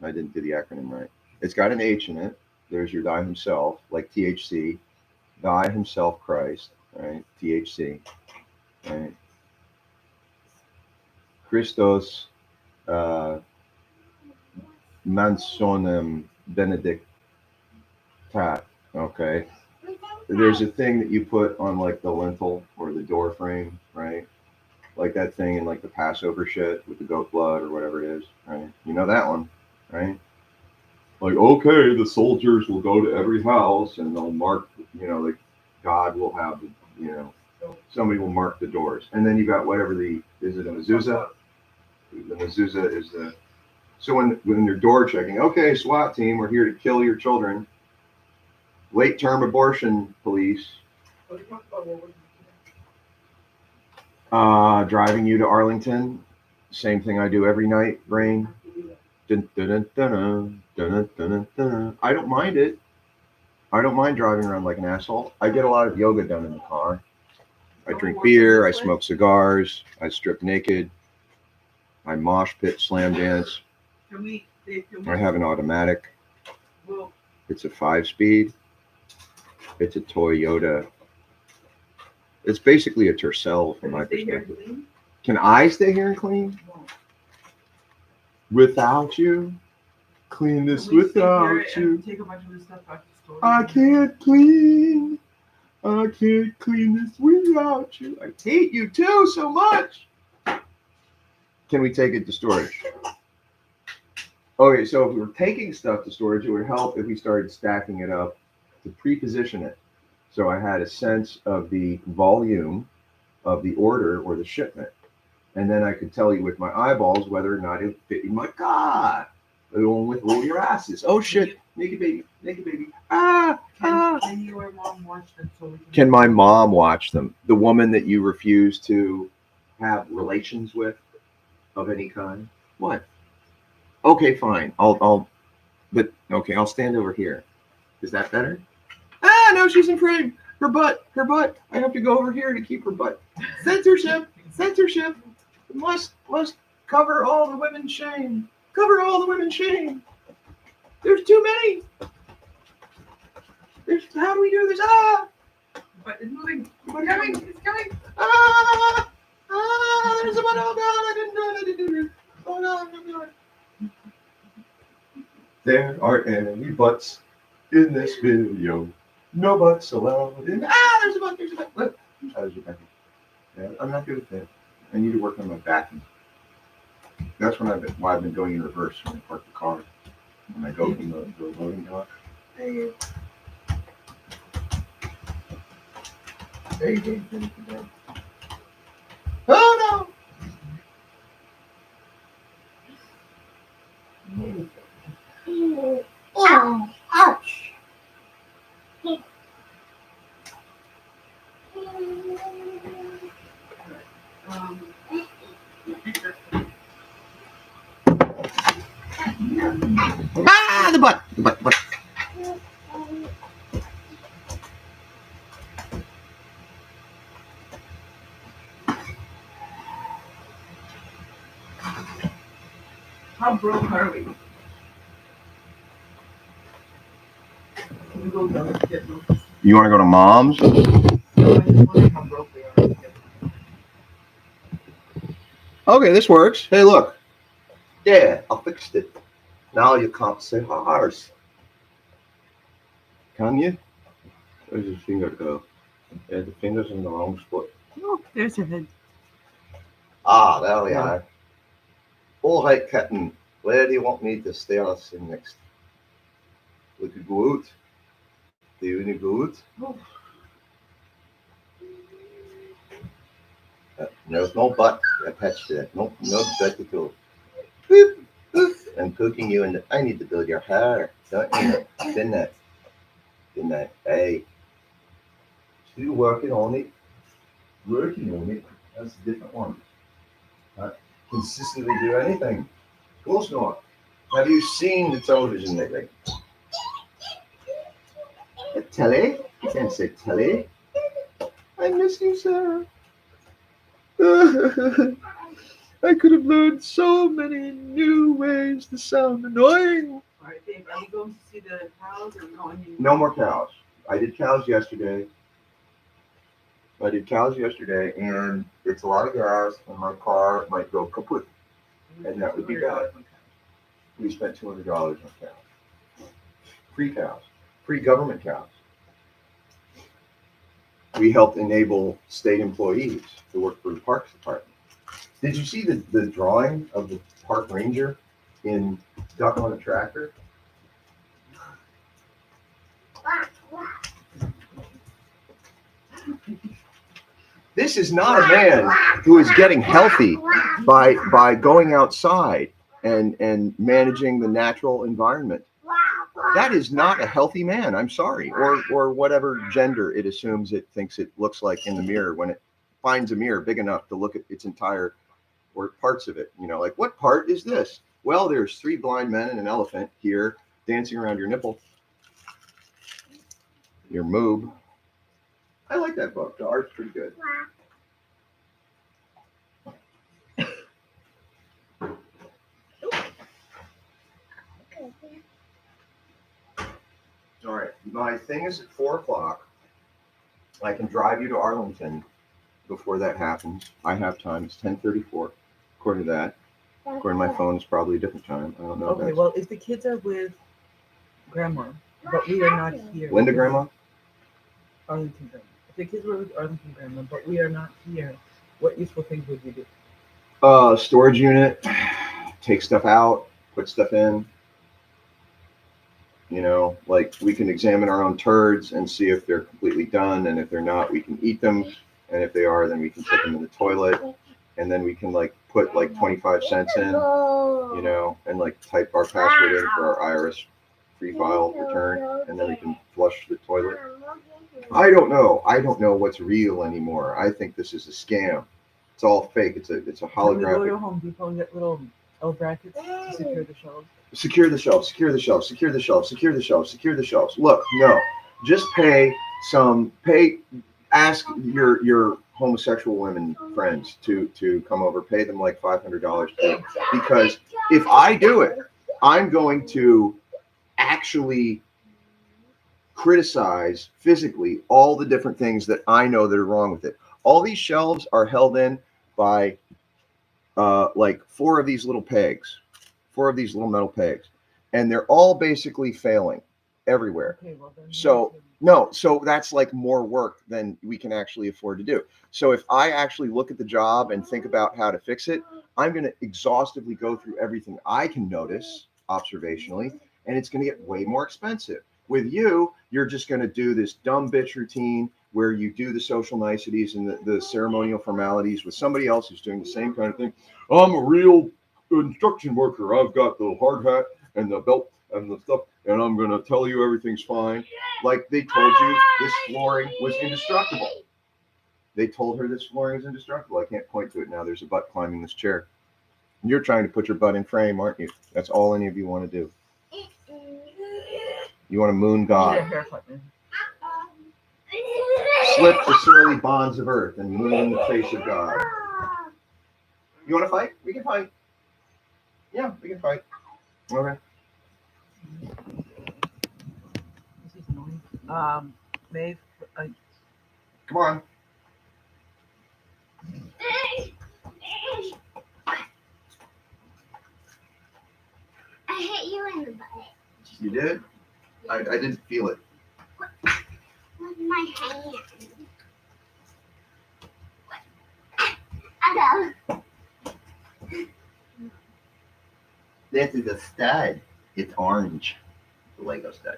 I didn't do the acronym right. It's got an H in it. There's your thy himself, like THC. Thy himself Christ, right? THC, right? Christos mansonem benedictat. Okay. There's a thing that you put on like the lintel or the door frame, right? Like that thing in like the Passover shit with the goat blood or whatever it is, right? You know that one, right? Like, okay, the soldiers will go to every house and they'll mark, like God will have, somebody will mark the doors. And then you got whatever is it a mezuzah? The mezuzah is so when they're door checking, okay, SWAT team, we're here to kill your children. Late term abortion police. Driving you to Arlington. Same thing I do every night, Rain. Dun, dun, dun, dun, dun, dun, dun. I don't mind it. I don't mind driving around like an asshole. I get a lot of yoga done in the car. I drink beer. I smoke cigars. I strip naked. I mosh pit, slam dance. I have an automatic. It's a 5-speed. It's a Toyota. It's basically a Tercel from my perspective. Can I stay here and clean? Without you? Clean this without you. Take a bunch of this stuff out the store. I can't clean. I can't clean this without you. I hate you too so much. Can we take it to storage? Okay, so if we were taking stuff to storage, it would help if we started stacking it up to pre-position it. So I had a sense of the volume of the order or the shipment. And then I could tell you with my eyeballs whether or not it fit in my car. Along with all your asses. Oh shit, naked baby, naked baby. Can your mom watch them? Can my mom watch them? The woman that you refuse to have relations with of any kind? What? Okay, fine. I'll stand over here. Is that better? No, she's in frame. Her butt. I have to go over here to keep her butt. Censorship. Must cover all the women's shame. There's too many. How do we do this? But it's moving. It's coming. There's a butt. Oh God, I didn't do it. Oh no, I'm not doing it. There aren't any butts in this video. No butts allowed. There's a butt. Look. How's your backing? Yeah, I'm not good at that. I need to work on my backing. That's why I've been going in reverse when I park the car. When I go from the loading dock. Hey. Oh no! Oh, ouch. But How broke are we? Can we go down and get them? you want to go to mom's? I just wonder how broke we are. Okay, this works. Hey, look. Yeah, I fixed it. Now you can't say horse. Can you? Where's your finger go? Yeah, the finger's in the wrong spot. Oh, there's your head. Ah, there we Yeah. are. All right, kitten. Where do you want me to stay us in next? We could go out. Do you want to go out? Oh. There's no butt attached to it. No butt at all. Boop, boop. I'm poking you in the. I need to build your hair. Don't you? Didn't I? Didn't I? Hey. Still working on it. Working on it. That's a different one. Not consistently do anything. Of course not. Have you seen the television lately? A telly? You can't say telly. I miss you, Sarah. I could have learned so many new ways to sound annoying. All right, Dave, are we going to see the cows or no? No more cows. I did cows yesterday. And it's a lot of gas, and my car might go kaput. And that would be bad. We spent $200 on cows. Free cows. Free government cows. We helped enable state employees to work for the Parks Department. Did you see the drawing of the park ranger in Duck on a Tractor? This is not a man who is getting healthy by going outside and managing the natural environment. That is not a healthy man. I'm sorry, or whatever gender it assumes it thinks it looks like in the mirror when it finds a mirror big enough to look at its entire or parts of it. You know, like, what part is this? Well, there's 3 blind men and an elephant here dancing around your nipple, your moob. I like that book. The art's pretty good. All right, my thing is at 4:00. I can drive you to Arlington before that happens. I have time. It's 10:34. According to that, according to my phone, it's probably a different time. I don't know. Okay, well, if the kids are with grandma, but we are not here. Linda grandma? Arlington grandma. If the kids were with Arlington grandma, but we are not here, what useful things would we do? Storage unit, take stuff out, put stuff in. You know, like, we can examine our own turds and see if they're completely done, and if they're not, we can eat them, and if they are, then we can put them in the toilet, and then we can like put like 25 cents in, you know, and like type our password in for our IRS free file return, and then we can flush the toilet. I don't know what's real anymore. I think this is a scam. It's all fake. It's a Can we go to holographic. Home Depot and get little L brackets to secure the shelves? Secure the shelves, secure the shelves, secure the shelves, secure the shelves, secure the shelves. Look, no, just ask your homosexual women friends to come over, pay them like $500 because if I do it, I'm going to actually criticize physically all the different things that I know that are wrong with it. All these shelves are held in by like 4 of these little pegs. 4 of these little metal pegs, and they're all basically failing everywhere. Okay, well then. So that's like more work than we can actually afford to do. So if I actually look at the job and think about how to fix it, I'm going to exhaustively go through everything I can notice observationally, and it's going to get way more expensive. With you, you're just going to do this dumb bitch routine where you do the social niceties and the ceremonial formalities with somebody else who's doing the same kind of thing. I'm a real construction worker. I've got the hard hat and the belt and the stuff, and I'm gonna tell you everything's fine. Like they told you this flooring was indestructible. They told her this flooring is indestructible. I can't point to it now. There's a butt climbing this chair. You're trying to put your butt in frame, aren't you? That's all any of you want to do. You want to moon Need a God. haircut, man. Slip the surly bonds of earth and moon in the face of God. You want to fight? We can fight. Yeah, we can fight. Okay. This is annoying. Maeve, Come on. I hit you in the butt You did? I didn't feel it. with my hand. I This is a stud. It's orange. The Lego stud.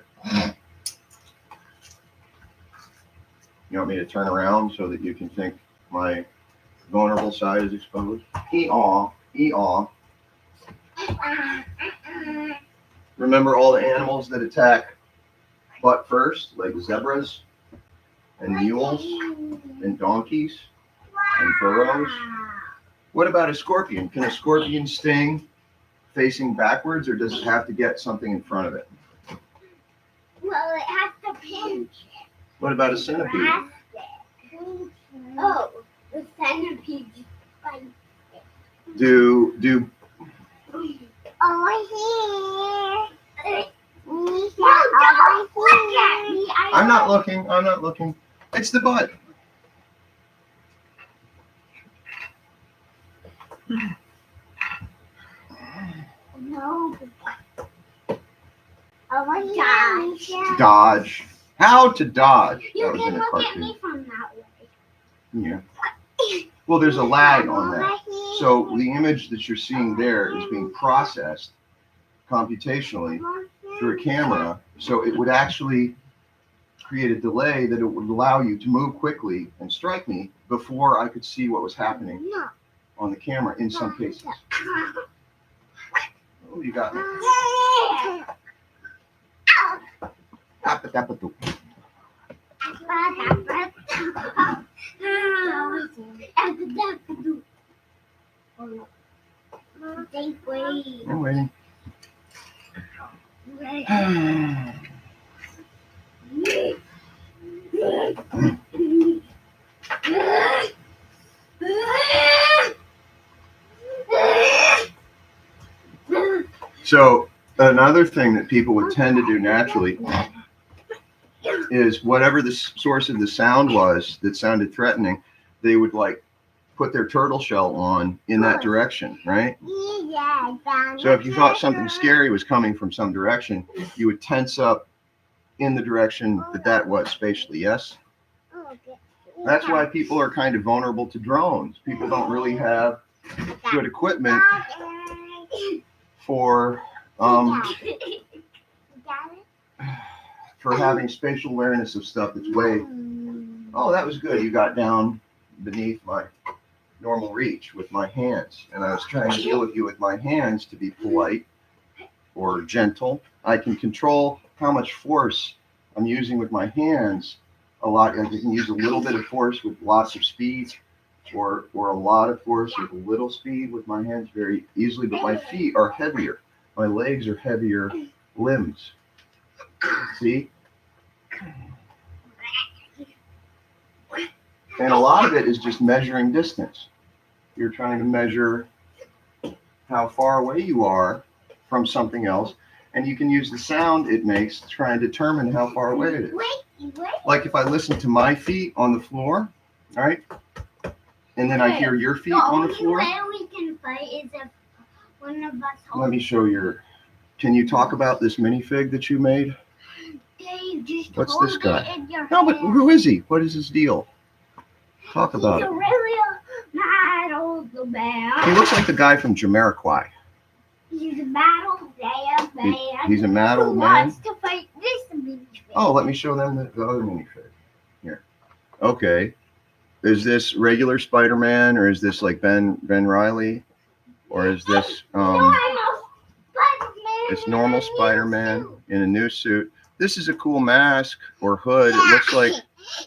You want me to turn around so that you can think my vulnerable side is exposed? Ee-aw. Ee-aw. Remember all the animals that attack butt first, like zebras and mules and donkeys and burros? What about a scorpion? Can a scorpion sting facing backwards, or does it have to get something in front of it? Well, it has to pinch. What about a centipede? Oh, the centipede just bites. Do Over here. Look at me. I'm not looking. I'm not looking. It's the butt. No. Over here. Dodge. How to dodge? You That was can in a look at cartoon. me from that way. Yeah. Well, there's a lag on that. Over here. So the image that you're seeing there is being processed computationally through a camera. So it would actually create a delay that it would allow you to move quickly and strike me before I could see what was happening No. on the camera in some cases. Oh, you got me. Tapatapatu. I'm waiting. So another thing that people would tend to do naturally is whatever the source of the sound was that sounded threatening, they would like put their turtle shell on in that direction, right? So if you thought something scary was coming from some direction, you would tense up in the direction that was spatially, yes? That's why people are kind of vulnerable to drones. People don't really have good equipment for having spatial awareness of stuff that's way. Oh, that was good. You got down beneath my normal reach with my hands, and I was trying to deal with you with my hands to be polite or gentle. I can control how much force I'm using with my hands a lot. I can use a little bit of force with lots of speed, or a lot of force with a little speed with my hands very easily, but my feet are heavier. My legs are heavier limbs. See? And a lot of it is just measuring distance. You're trying to measure how far away you are from something else, and you can use the sound it makes to try and determine how far away it is. Like if I listen to my feet on the floor, all right, and then I hear your feet on the floor. The only way we can fight is if one of us holds. Let me show your. Can you talk about this minifig that you made? Dave, just What's hold this guy? it in your No, but hand. who is he? What is his deal? Talk He's about a it. really mad old He man. looks like the guy from Jamiroquai. He's a mad old man. He's a mad who old man. wants to fight this minifig. Oh, let me show them the other minifig. Here. Okay. Is this regular Spider-Man, or is this like Ben Reilly? Or is this it's normal Spider-Man in a new suit? This is a cool mask or hood. It looks like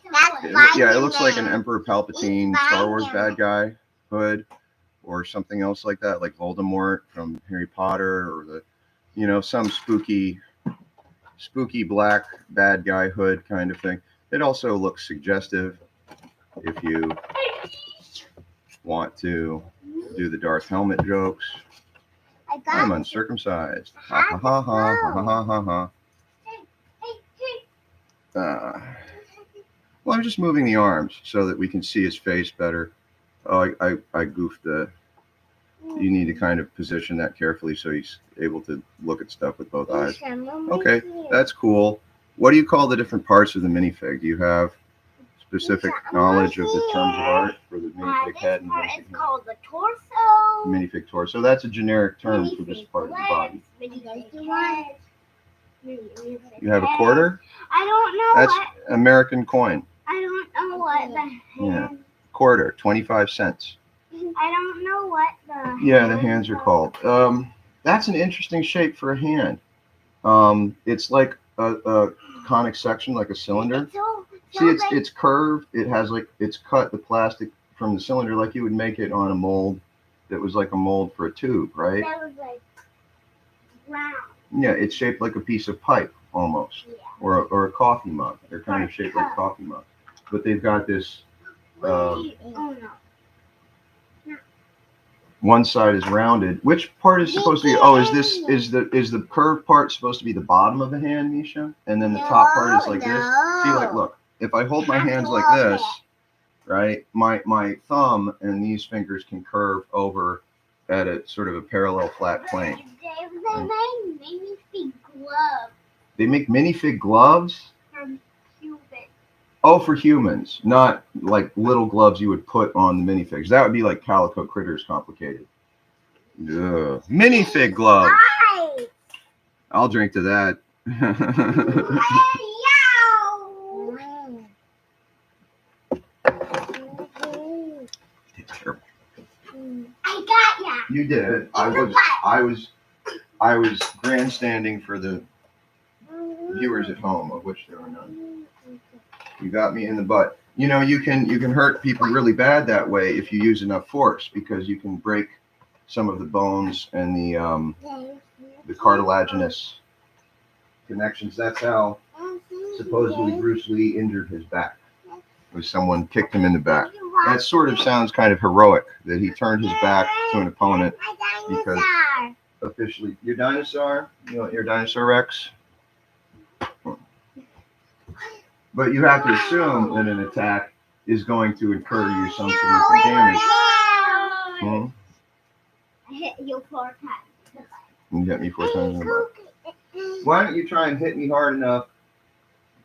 it looks like an Emperor Palpatine Star Wars bad guy hood, or something else like that, like Voldemort from Harry Potter, or some spooky spooky black bad guy hood kind of thing. It also looks suggestive if you want to do the Darth helmet jokes. I got I'm you. uncircumcised. Ha ha ha ha ha ha ha ha. Well, I'm just moving the arms so that we can see his face better. Oh, I goofed the. You need to kind of position that carefully so he's able to look at stuff with both eyes. Okay, that's cool. What do you call the different parts of the minifig? Do you have specific knowledge of the terms of art for the minifig head and This part minifig is head? called the torso. Minifig torso. That's a generic term for this part of the body. You have a quarter? I don't know That's what. American coin. I don't know what the Yeah. hand. Quarter, 25 cents. I don't know what the. Yeah, the hands are called. That's an interesting shape for a hand. It's like a conic section, like a cylinder. See, it's curved. It has it's cut the plastic from the cylinder like you would make it on a mold that was like a mold for a tube, right? That was like round. Yeah, it's shaped like a piece of pipe almost, Yeah. or a coffee mug. They're kind of shaped like coffee mugs, but they've got this. Oh no. One side is rounded. Which part is supposed to be? Oh, is the curved part supposed to be the bottom of the hand, Misha? And then the top part is like this. See, like, look. If I hold my hands like this, right, my thumb and these fingers can curve over at a sort of a parallel flat plane. They made minifig gloves They make minifig gloves. from Cuban. Oh, for humans, not like little gloves you would put on the minifigs. That would be like Calico Critters complicated. Ugh. Minifig gloves. Right. I'll drink to that. I got ya. You did. I was grandstanding for the viewers at home, of which there are none. You got me in the butt. You know, you can hurt people really bad that way if you use enough force, because you can break some of the bones and the cartilaginous connections. That's how supposedly Bruce Lee injured his back. Was someone kicked him in the back. That sort of sounds kind of heroic that he turned his back to an opponent because officially your dinosaur. You want your dinosaur Rex? But you have to assume that an attack is going to incur you some significant damage. Hmm? I hit you 4 times. You hit me 4 times in the butt. Why don't you try and hit me hard enough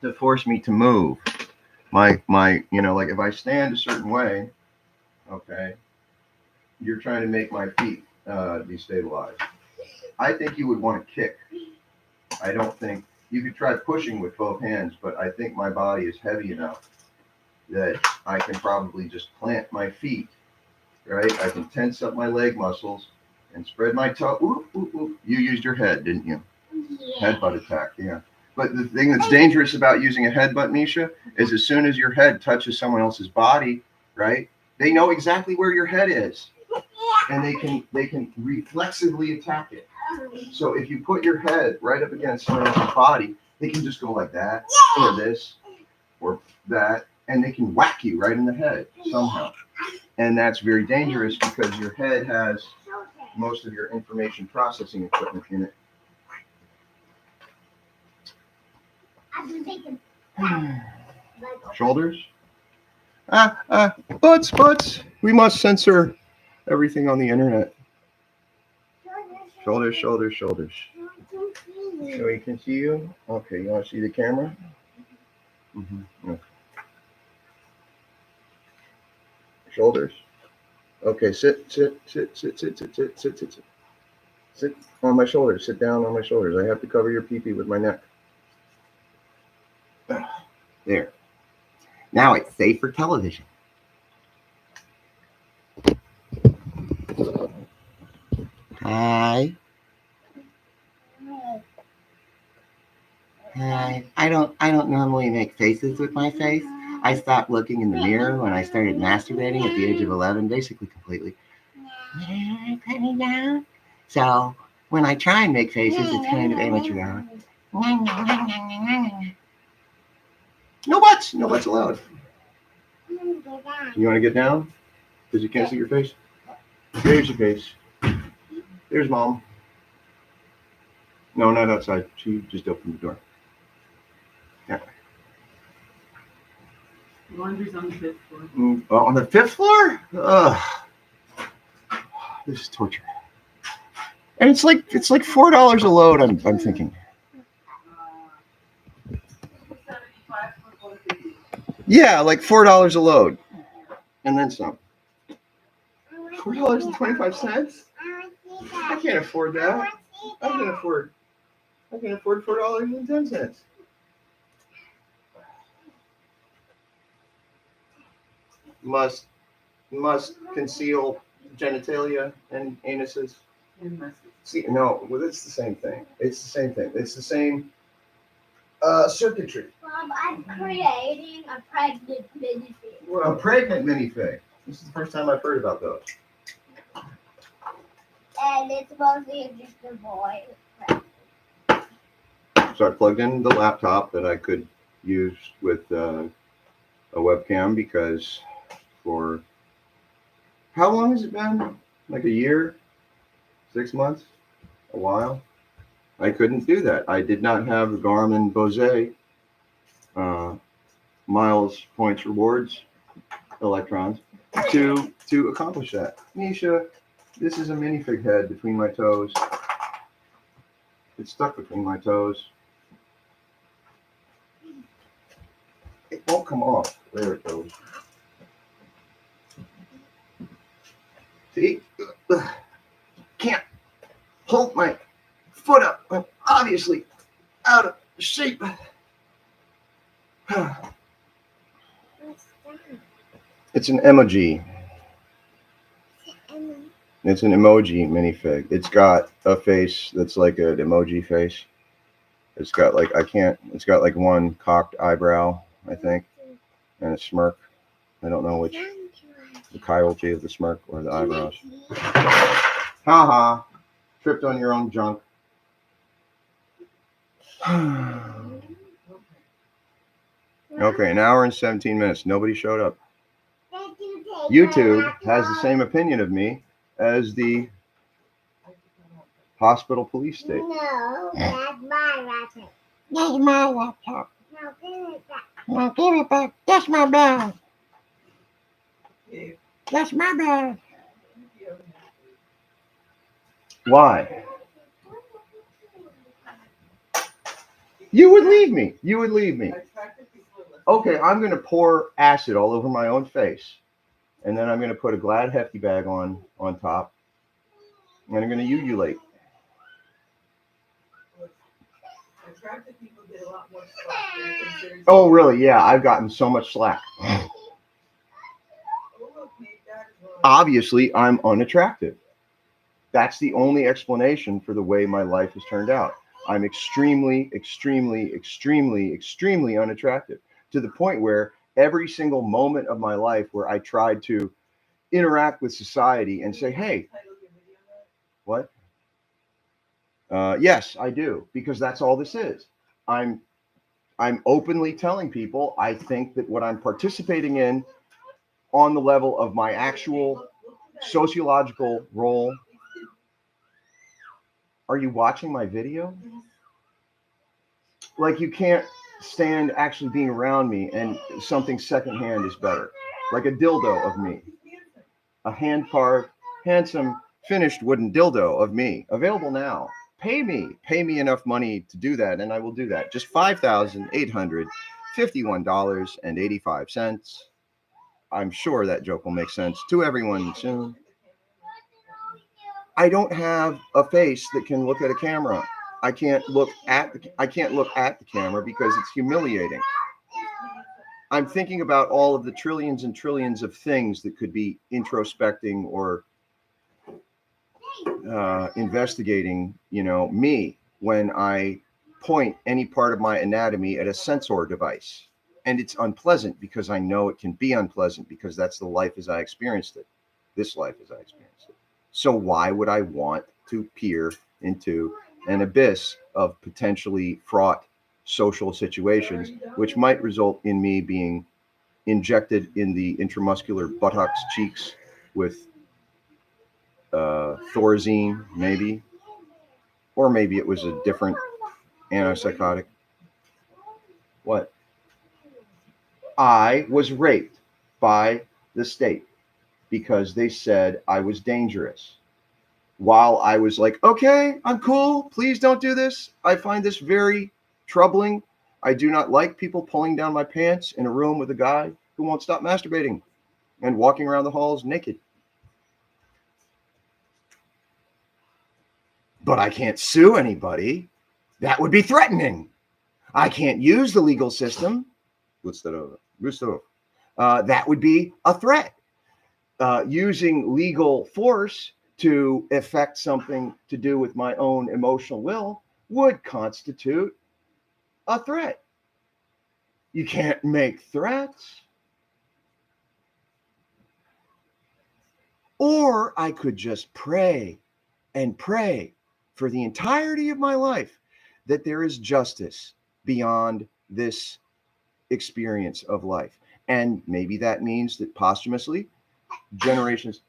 to force me to move? My, you know, like if I stand a certain way, okay, you're trying to make my feet destabilize. I think you would want to kick. I don't think you could try pushing with both hands, but I think my body is heavy enough that I can probably just plant my feet, right? I can tense up my leg muscles and spread my toe. Ooh, ooh, ooh. You used your head, didn't you? Yeah. Headbutt attack, yeah. But the thing that's dangerous about using a headbutt, Misha, is as soon as your head touches someone else's body, right? They know exactly where your head is, and they can reflexively attack it. So if you put your head right up against someone else's body, they can just go like that, or this, or that, and they can whack you right in the head somehow. And that's very dangerous because your head has most of your information processing equipment in it. Shoulders? Butts. We must censor everything on the internet. Shoulders. So we can see you? Okay, you want to see the camera? Mm-hmm. Okay. Shoulders. Okay, sit on my shoulders. Sit down on my shoulders. I have to cover your pee-pee with my neck. There. Now it's safe for television. Hi. Hi. I don't normally make faces with my face. I stopped looking in the mirror when I started masturbating at the age of 11, basically completely. Put me down. So when I try and make faces, it's kind of amateur hour. No butts. No butts allowed. You want to get down? Because you can't see your face? There's your face. There's mom. No, not outside. She just opened the door. Yeah. Laundry's on the 5th floor. On the 5th floor? Ugh. This is torture. And it's like $4 a load. I'm thinking. 75 for 150. Yeah, like $4 a load, and then some. $4.25. I can't afford that. I can't afford $4.10. Must conceal genitalia and anuses. See, no, well, it's the same thing. It's the same thing. It's the same circuitry. Mom, I'm creating a pregnant minifig. Well, a pregnant minifig. This is the first time I've heard about those. And it's mostly just a boy. So I plugged in the laptop that I could use with a webcam because for how long has it been? Like a year? 6 months? A while? I couldn't do that. I did not have the Garmin Bose miles, points, rewards, electrons to accomplish that. Nisha, this is a minifig head between my toes. It's stuck between my toes. It won't come off. There it goes. See? Can't hold my foot up. I'm obviously out of shape. It's an emoji. It's an emoji minifig. It's got a face that's like an emoji face. It's got like it's got like one cocked eyebrow, I think, and a smirk. I don't know which, the chirality of the smirk or the eyebrows. Ha. Tripped on your own junk. Okay, an hour and 17 minutes. Nobody showed up. YouTube has the same opinion of me as the hospital police state. No, that's my laptop. That's my laptop. No, give it back. Now give it back. That's my bag. Dave, That's my bag. Why? You would leave me. You would leave me. attractive people are less- Okay, I'm going to pour acid all over my own face. And then I'm going to put a Glad Hefty bag on top. And I'm going to ululate. Attractive people get a lot more slack than considered- Oh, really? Yeah, I've gotten so much slack. Oh, look, Nate, that is one. Obviously, I'm unattractive. That's the only explanation for the way my life has turned out. I'm extremely, extremely, extremely, extremely unattractive to the point where every single moment of my life where I tried to interact with society and say, hey, Title your video that? yes, I do, because that's all this is. I'm openly telling people I think that what I'm participating in on the level of my actual sociological role. Are you watching my video? Like, you can't stand actually being around me and something secondhand is better. Like a dildo of me. A hand-carved, handsome, finished wooden dildo of me. Available now. Pay me enough money to do that, and I will do that. Just $5,851.85. I'm sure that joke will make sense to everyone soon. I don't have a face that can look at a camera. I can't look at the camera because it's humiliating. I'm thinking about all of the trillions and trillions of things that could be introspecting or investigating, me when I point any part of my anatomy at a sensor device. And it's unpleasant because I know it can be unpleasant because that's the life as I experienced it. This life as I experienced it. So why would I want to peer into an abyss of potentially fraught social situations, which might result in me being injected in the intramuscular buttocks, cheeks with Thorazine, maybe, or maybe it was a different antipsychotic. What? I was raped by the state because they said I was dangerous. While I was like, okay, I'm cool. Please don't do this. I find this very troubling. I do not like people pulling down my pants in a room with a guy who won't stop masturbating and walking around the halls naked. But I can't sue anybody. That would be threatening. I can't use the legal system. That would be a threat. Using legal force to effect something to do with my own emotional will would constitute a threat. You can't make threats. Or I could just pray and pray for the entirety of my life that there is justice beyond this experience of life. And maybe that means that posthumously, generations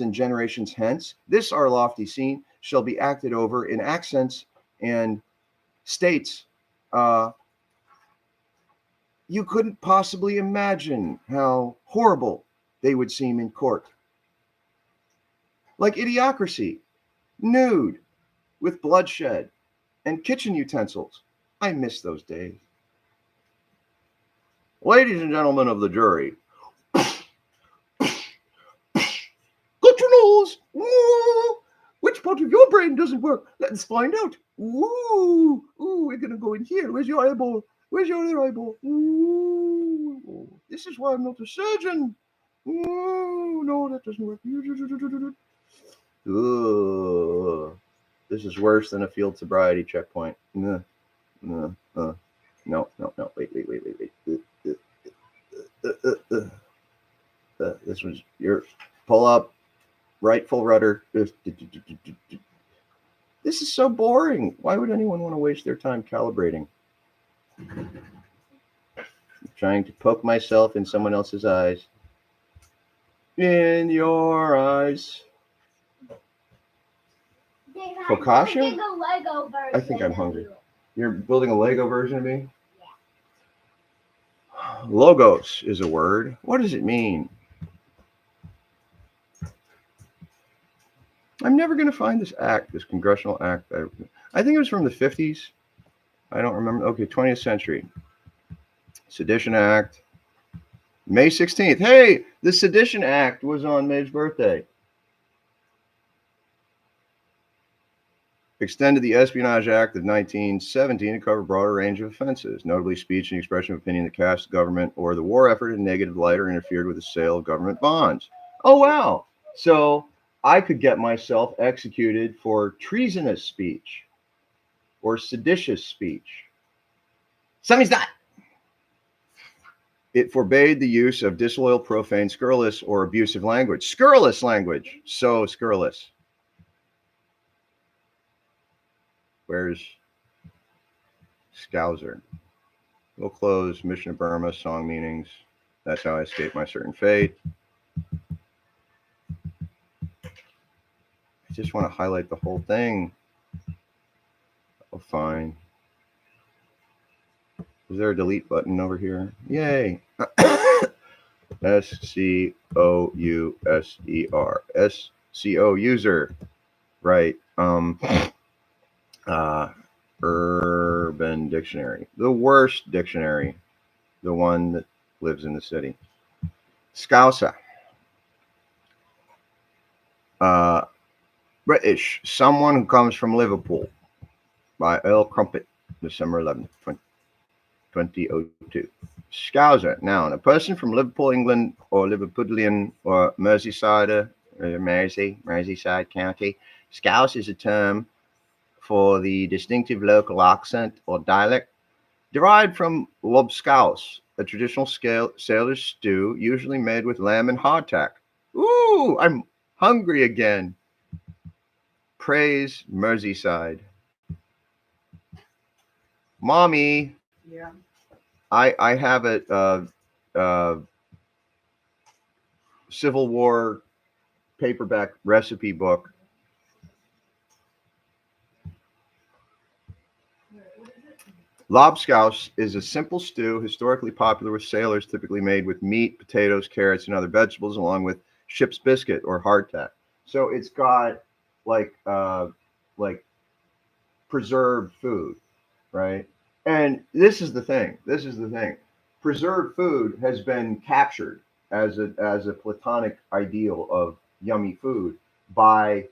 and generations hence, this our lofty scene shall be acted over in accents and states you couldn't possibly imagine how horrible they would seem in court. Like Idiocracy, nude, with bloodshed and kitchen utensils. I miss those days. Ladies and gentlemen of the jury, got your nose. Ooh, which part of your brain doesn't work? Let's find out. Ooh, we're gonna go in here. Where's your eyeball? Where's your other eyeball? Ooh, this is why I'm not a surgeon. Ooh, no, that doesn't work. Ooh, this is worse than a field sobriety checkpoint. No. Wait. This was your pull up, right full rudder. This is so boring. Why would anyone want to waste their time calibrating? I'm trying to poke myself in someone else's eyes. In your eyes. Focaccia? I think I'm hungry. You're building a Lego version of me? Yeah. Logos is a word. What does it mean? I'm never going to find this act, this congressional act. I think it was from the 50s. I don't remember. Okay, 20th century. Sedition Act. May 16th. Hey, the Sedition Act was on May's birthday. Extended the Espionage Act of 1917 to cover a broader range of offenses, notably speech and expression of opinion that cast the government or the war effort in a negative light or interfered with the sale of government bonds. Oh, wow. So I could get myself executed for treasonous speech or seditious speech. Somebody's not. It forbade the use of disloyal, profane, scurrilous, or abusive language. Scurrilous language. So scurrilous. Where's Scouser? We'll close Mission of Burma, song meanings. That's how I escape my certain fate. I just want to highlight the whole thing. Oh, fine. Is there a delete button over here? Yay. SCOUSER. SCO user. Right. Urban Dictionary. The worst dictionary. The one that lives in the city. Scouser. British. Someone who comes from Liverpool. By Earl Crumpet. December 11th, 2002. Scouser. Noun. A person from Liverpool, England, or Liverpudlian, or Merseyside, Merseyside County. Scouse is a term for the distinctive local accent or dialect, derived from lobscouse, a traditional sailor's stew, usually made with lamb and hardtack. Ooh, I'm hungry again. Praise Merseyside. Mommy, Yeah. I have a Civil War paperback recipe book. Lobscouse is a simple stew historically popular with sailors, typically made with meat, potatoes, carrots, and other vegetables, along with ship's biscuit or hardtack. So it's got like like preserved food, right? And this is the thing. This is the thing. Preserved food has been captured as a platonic ideal of yummy food by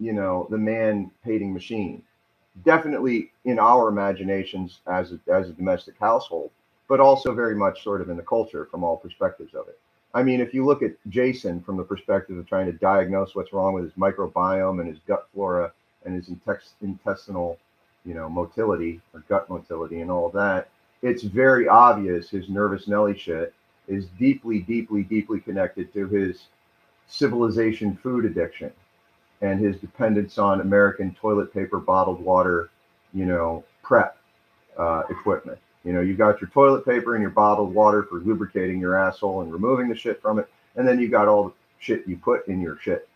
the man hating machine. Definitely in our imaginations as a domestic household, but also very much sort of in the culture from all perspectives of it. I mean, if you look at Jason from the perspective of trying to diagnose what's wrong with his microbiome and his gut flora and his intestinal, motility or gut motility and all of that, it's very obvious his nervous Nelly shit is deeply, deeply, deeply connected to his civilization food addiction and his dependence on American toilet paper, bottled water, prep equipment. You got your toilet paper and your bottled water for lubricating your asshole and removing the shit from it, and then you got all the shit you put in your shit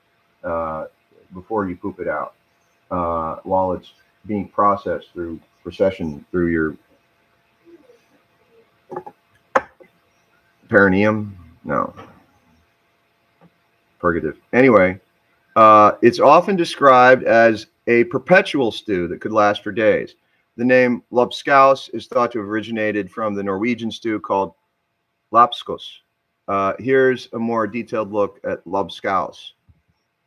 before you poop it out while it's being processed through procession through your perineum. No, purgative. Anyway. It's often described as a perpetual stew that could last for days. The name lobscouse is thought to have originated from the Norwegian stew called lapskos. Here's a more detailed look at lobscouse.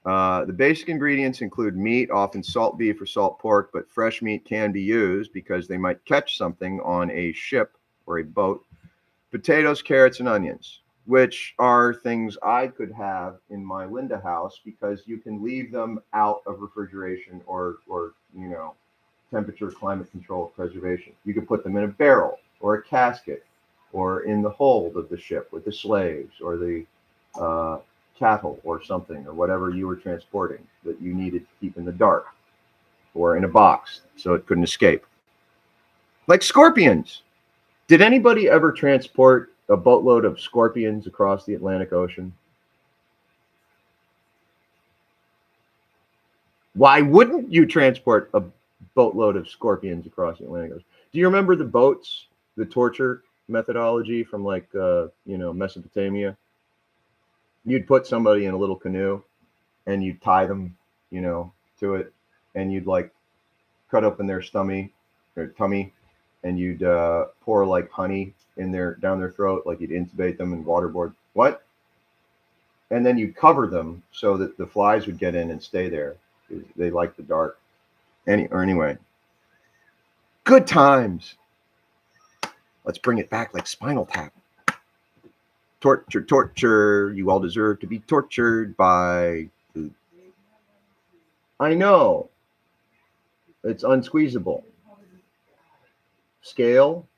The basic ingredients include meat, often salt beef or salt pork, but fresh meat can be used because they might catch something on a ship or a boat. Potatoes, carrots, and onions, which are things I could have in my Linda house because you can leave them out of refrigeration or temperature, climate control, preservation. You can put them in a barrel or a casket or in the hold of the ship with the slaves or the cattle or something or whatever you were transporting that you needed to keep in the dark or in a box so it couldn't escape. Like scorpions. Did anybody ever transport a boatload of scorpions across the Atlantic Ocean? Why wouldn't you transport a boatload of scorpions across the Atlantic Ocean? Do you remember the boats, the torture methodology from Mesopotamia? You'd put somebody in a little canoe and you'd tie them, to it, and you'd like cut open their tummy, and you'd pour like honey down their throat, like you'd intubate them and waterboard. What? And then you'd cover them so that the flies would get in and stay there. They like the dark. Anyway, good times. Let's bring it back like Spinal Tap. Torture, torture. You all deserve to be tortured by food. I know. It's unsqueezable. Scale.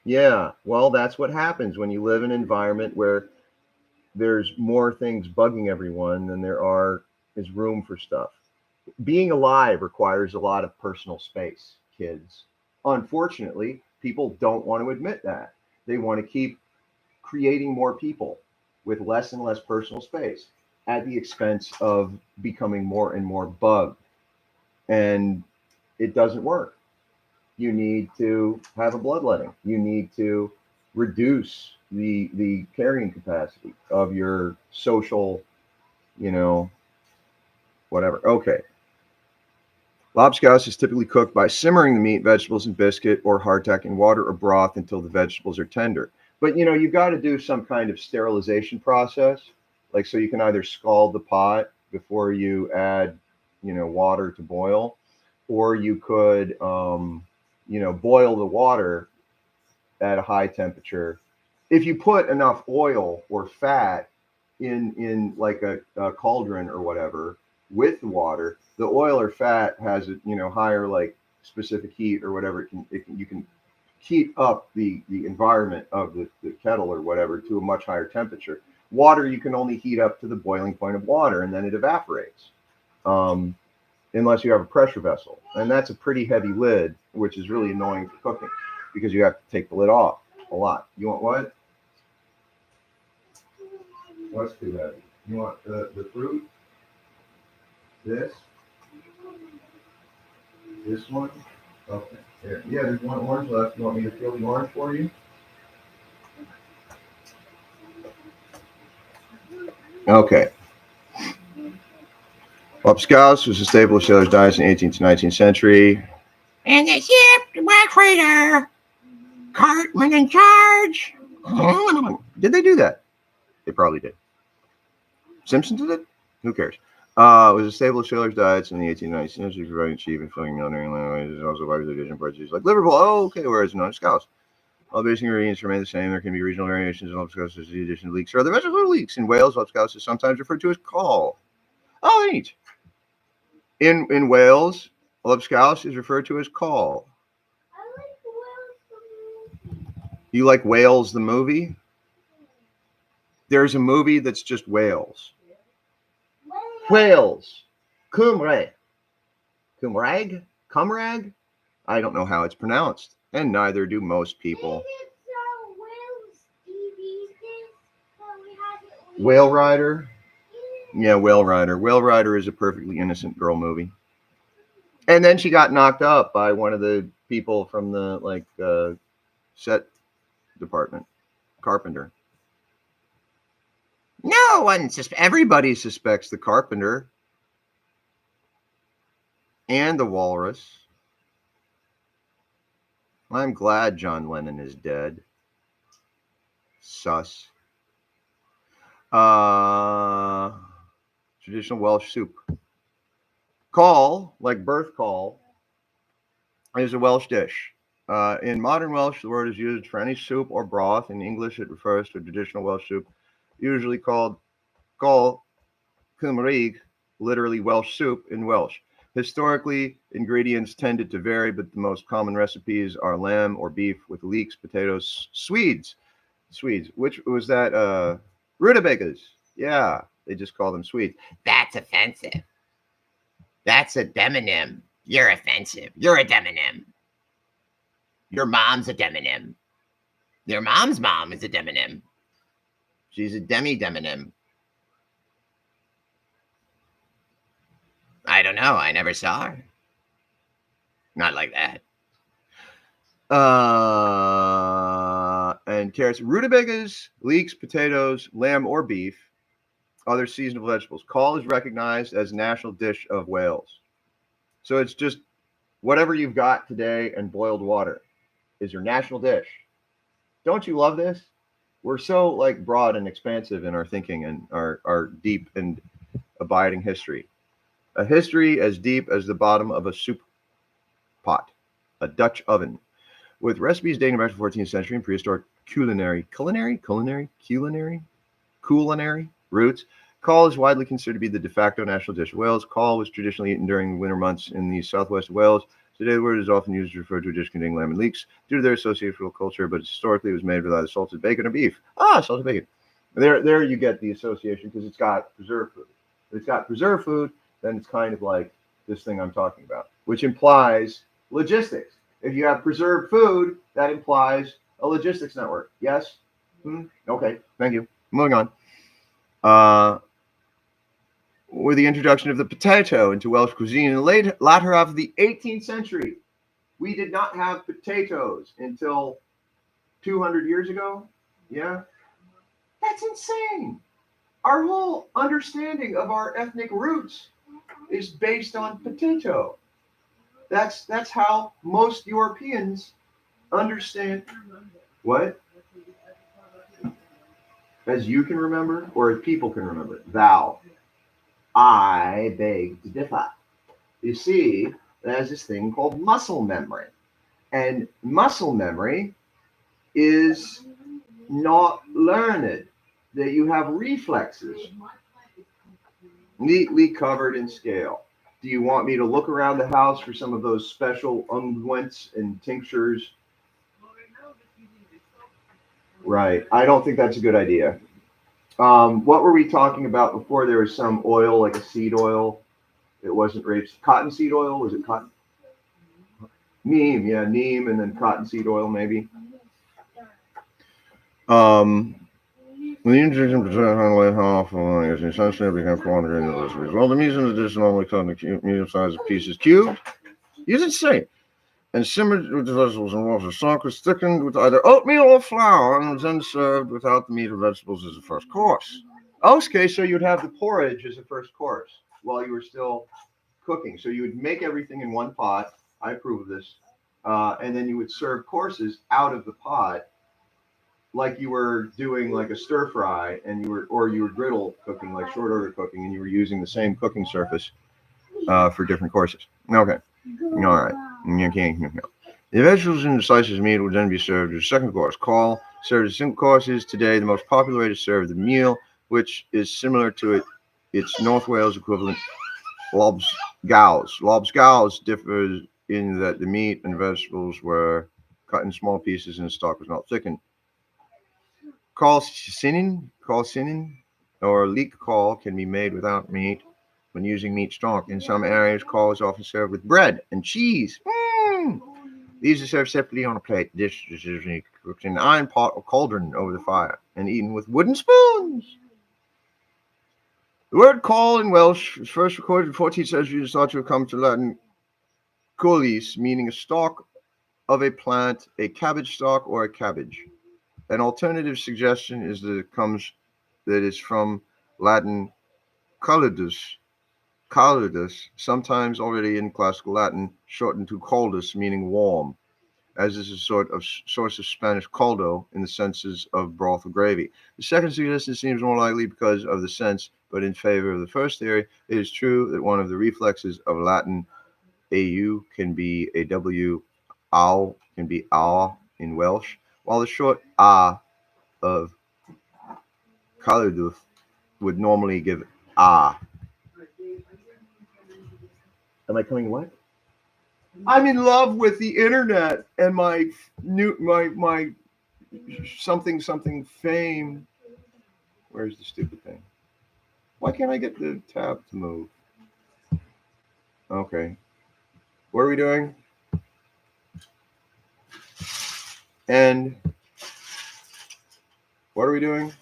Yeah, well, that's what happens when you live in an environment where there's more things bugging everyone than there is room for stuff. Being alive requires a lot of personal space, kids. Unfortunately, people don't want to admit that. They want to keep creating more people with less and less personal space at the expense of becoming more and more bugged. And it doesn't work. You need to have a bloodletting. You need to reduce the carrying capacity of your social, whatever. Okay. Lobscouse is typically cooked by simmering the meat, vegetables, and biscuit or hardtack in water or broth until the vegetables are tender. But you've got to do some kind of sterilization process, like so you can either scald the pot before you add, water to boil, or you could, boil the water at a high temperature. If you put enough oil or fat in like a cauldron or whatever with the water, the oil or fat has a higher like specific heat or whatever. You can heat up the environment of the kettle or whatever to a much higher temperature. Water you can only heat up to the boiling point of water, and then it evaporates. unless you have a pressure vessel. And that's a pretty heavy lid, which is really annoying for cooking because you have to take the lid off a lot. You want what? What's too heavy? You want the fruit? This? This one? Okay. Here. Yeah, there's one orange left. You want me to peel the orange for you? Okay. Lobscouse was a staple of sailors' diets in the 18th to 19th century. And the ship was crater. Cartman in charge. Did they do that? They probably did. Simpsons did it? Who cares? It was a staple of sailors' diets in the 18th and 19th century, providing cheap and filling military languages, also by the addition of parts like Liverpool. Oh, okay, whereas non scouse. All basic ingredients remain the same. There can be regional variations in lobscouse as the addition of leeks or other vegetable leeks. In Wales, lobscouse is sometimes referred to as caul. Oh, neat. In Wales, lobscouse is referred to as caul. You like Wales the movie? There's a movie that's just Wales. Wales. Cymraeg. Cymraeg? Cymraeg? I don't know how it's pronounced, and neither do most people. Whale Rider? Yeah, Whale Rider. Whale Rider is a perfectly innocent girl movie. And then she got knocked up by one of the people from the set department, carpenter. No one Everybody suspects the carpenter and the walrus. I'm glad John Lennon is dead. Sus. Traditional Welsh soup. Caul, like birth caul, is a Welsh dish. In modern Welsh, the word is used for any soup or broth. In English, it refers to a traditional Welsh soup, usually called caul Cymraeg, literally Welsh soup in Welsh. Historically, ingredients tended to vary, but the most common recipes are lamb or beef with leeks, potatoes, Swedes, which was that rutabagas. Yeah, they just call them Swedes. That's offensive. That's a demonym. You're offensive. You're a demonym. Your mom's a demonym. Your mom's mom is a demonym. She's a demi-demonym. I don't know. I never saw her. Not like that. And carrots, rutabagas, leeks, potatoes, lamb or beef, other seasonal vegetables. Caul is recognized as national dish of Wales. So it's just whatever you've got today and boiled water is your national dish. Don't you love this? We're so broad and expansive in our thinking and our deep and abiding history. A history as deep as the bottom of a soup pot, a Dutch oven, with recipes dating back to the 14th century and prehistoric culinary roots. Caul is widely considered to be the de facto national dish of Wales. Caul was traditionally eaten during the winter months in the southwest of Wales. Today, the word is often used to refer to a dish containing lamb and leeks due to their association with culture, but historically it was made with either salted bacon or beef. Salted bacon. There you get the association because it's got preserved food. If it's got preserved food, then it's kind of like this thing I'm talking about, which implies logistics. If you have preserved food, that implies a logistics network. Yes? Okay, thank you. Moving on. With the introduction of the potato into Welsh cuisine in the latter half of the 18th century, we did not have potatoes until 200 years ago. Yeah? That's insane. Our whole understanding of our ethnic roots is based on potato. That's how most Europeans understand. What? As you can remember, or as people can remember? Thou. I beg to differ. You see, there's this thing called muscle memory. And muscle memory is not learned, that you have reflexes neatly covered in scale. Do you want me to look around the house for some of those special unguents and tinctures? Right. I don't think that's a good idea. What were we talking about before? There was some oil, like a seed oil. It wasn't rapeseed. Cottonseed oil, was it cotton? Neem, yeah, neem, and then cottonseed oil, maybe. The injection percent on late half is essentially become quantity in the recipes. Well, the meat in addition normally cut into medium-sized pieces cubed. You didn't say. And simmered with the vegetables and water. Stock was thickened with either oatmeal or flour and was then served without the meat or vegetables as a first course. Okay, so you'd have the porridge as a first course while you were still cooking. So you would make everything in one pot. I approve of this. And then you would serve courses out of the pot, like you were doing like a stir fry, and you were griddle cooking, like short order cooking, and you were using the same cooking surface for different courses. Okay, all right. Okay. The vegetables and the slices of meat would then be served as a second course. Call served as single courses. Today, the most popular way to serve the meal, which is similar to its North Wales equivalent, lobs gals. Lobs gals differs in that the meat and vegetables were cut in small pieces and the stock was not thickened. Call sinin, or leek call can be made without meat when using meat stock. In some areas, call is often served with bread and cheese. These are served separately on a plate. Dish is usually cooked in an iron pot or cauldron over the fire and eaten with wooden spoons. The word call in Welsh was first recorded in the 14th century and is thought to have come to Latin colis, meaning a stalk of a plant, a cabbage stalk, or a cabbage. An alternative suggestion is that it is from Latin calidus, sometimes already in classical Latin, shortened to caldus, meaning warm, as is a source of Spanish caldo in the senses of broth or gravy. The second suggestion seems more likely because of the sense, but in favor of the first theory. It is true that one of the reflexes of Latin au can be a w, ow can be ah in Welsh, while the short ah of calidus would normally give ah. Am I coming what? I'm in love with the internet and my something fame. Where's the stupid thing? Why can't I get the tab to move? Okay. What are we doing? And what are we doing?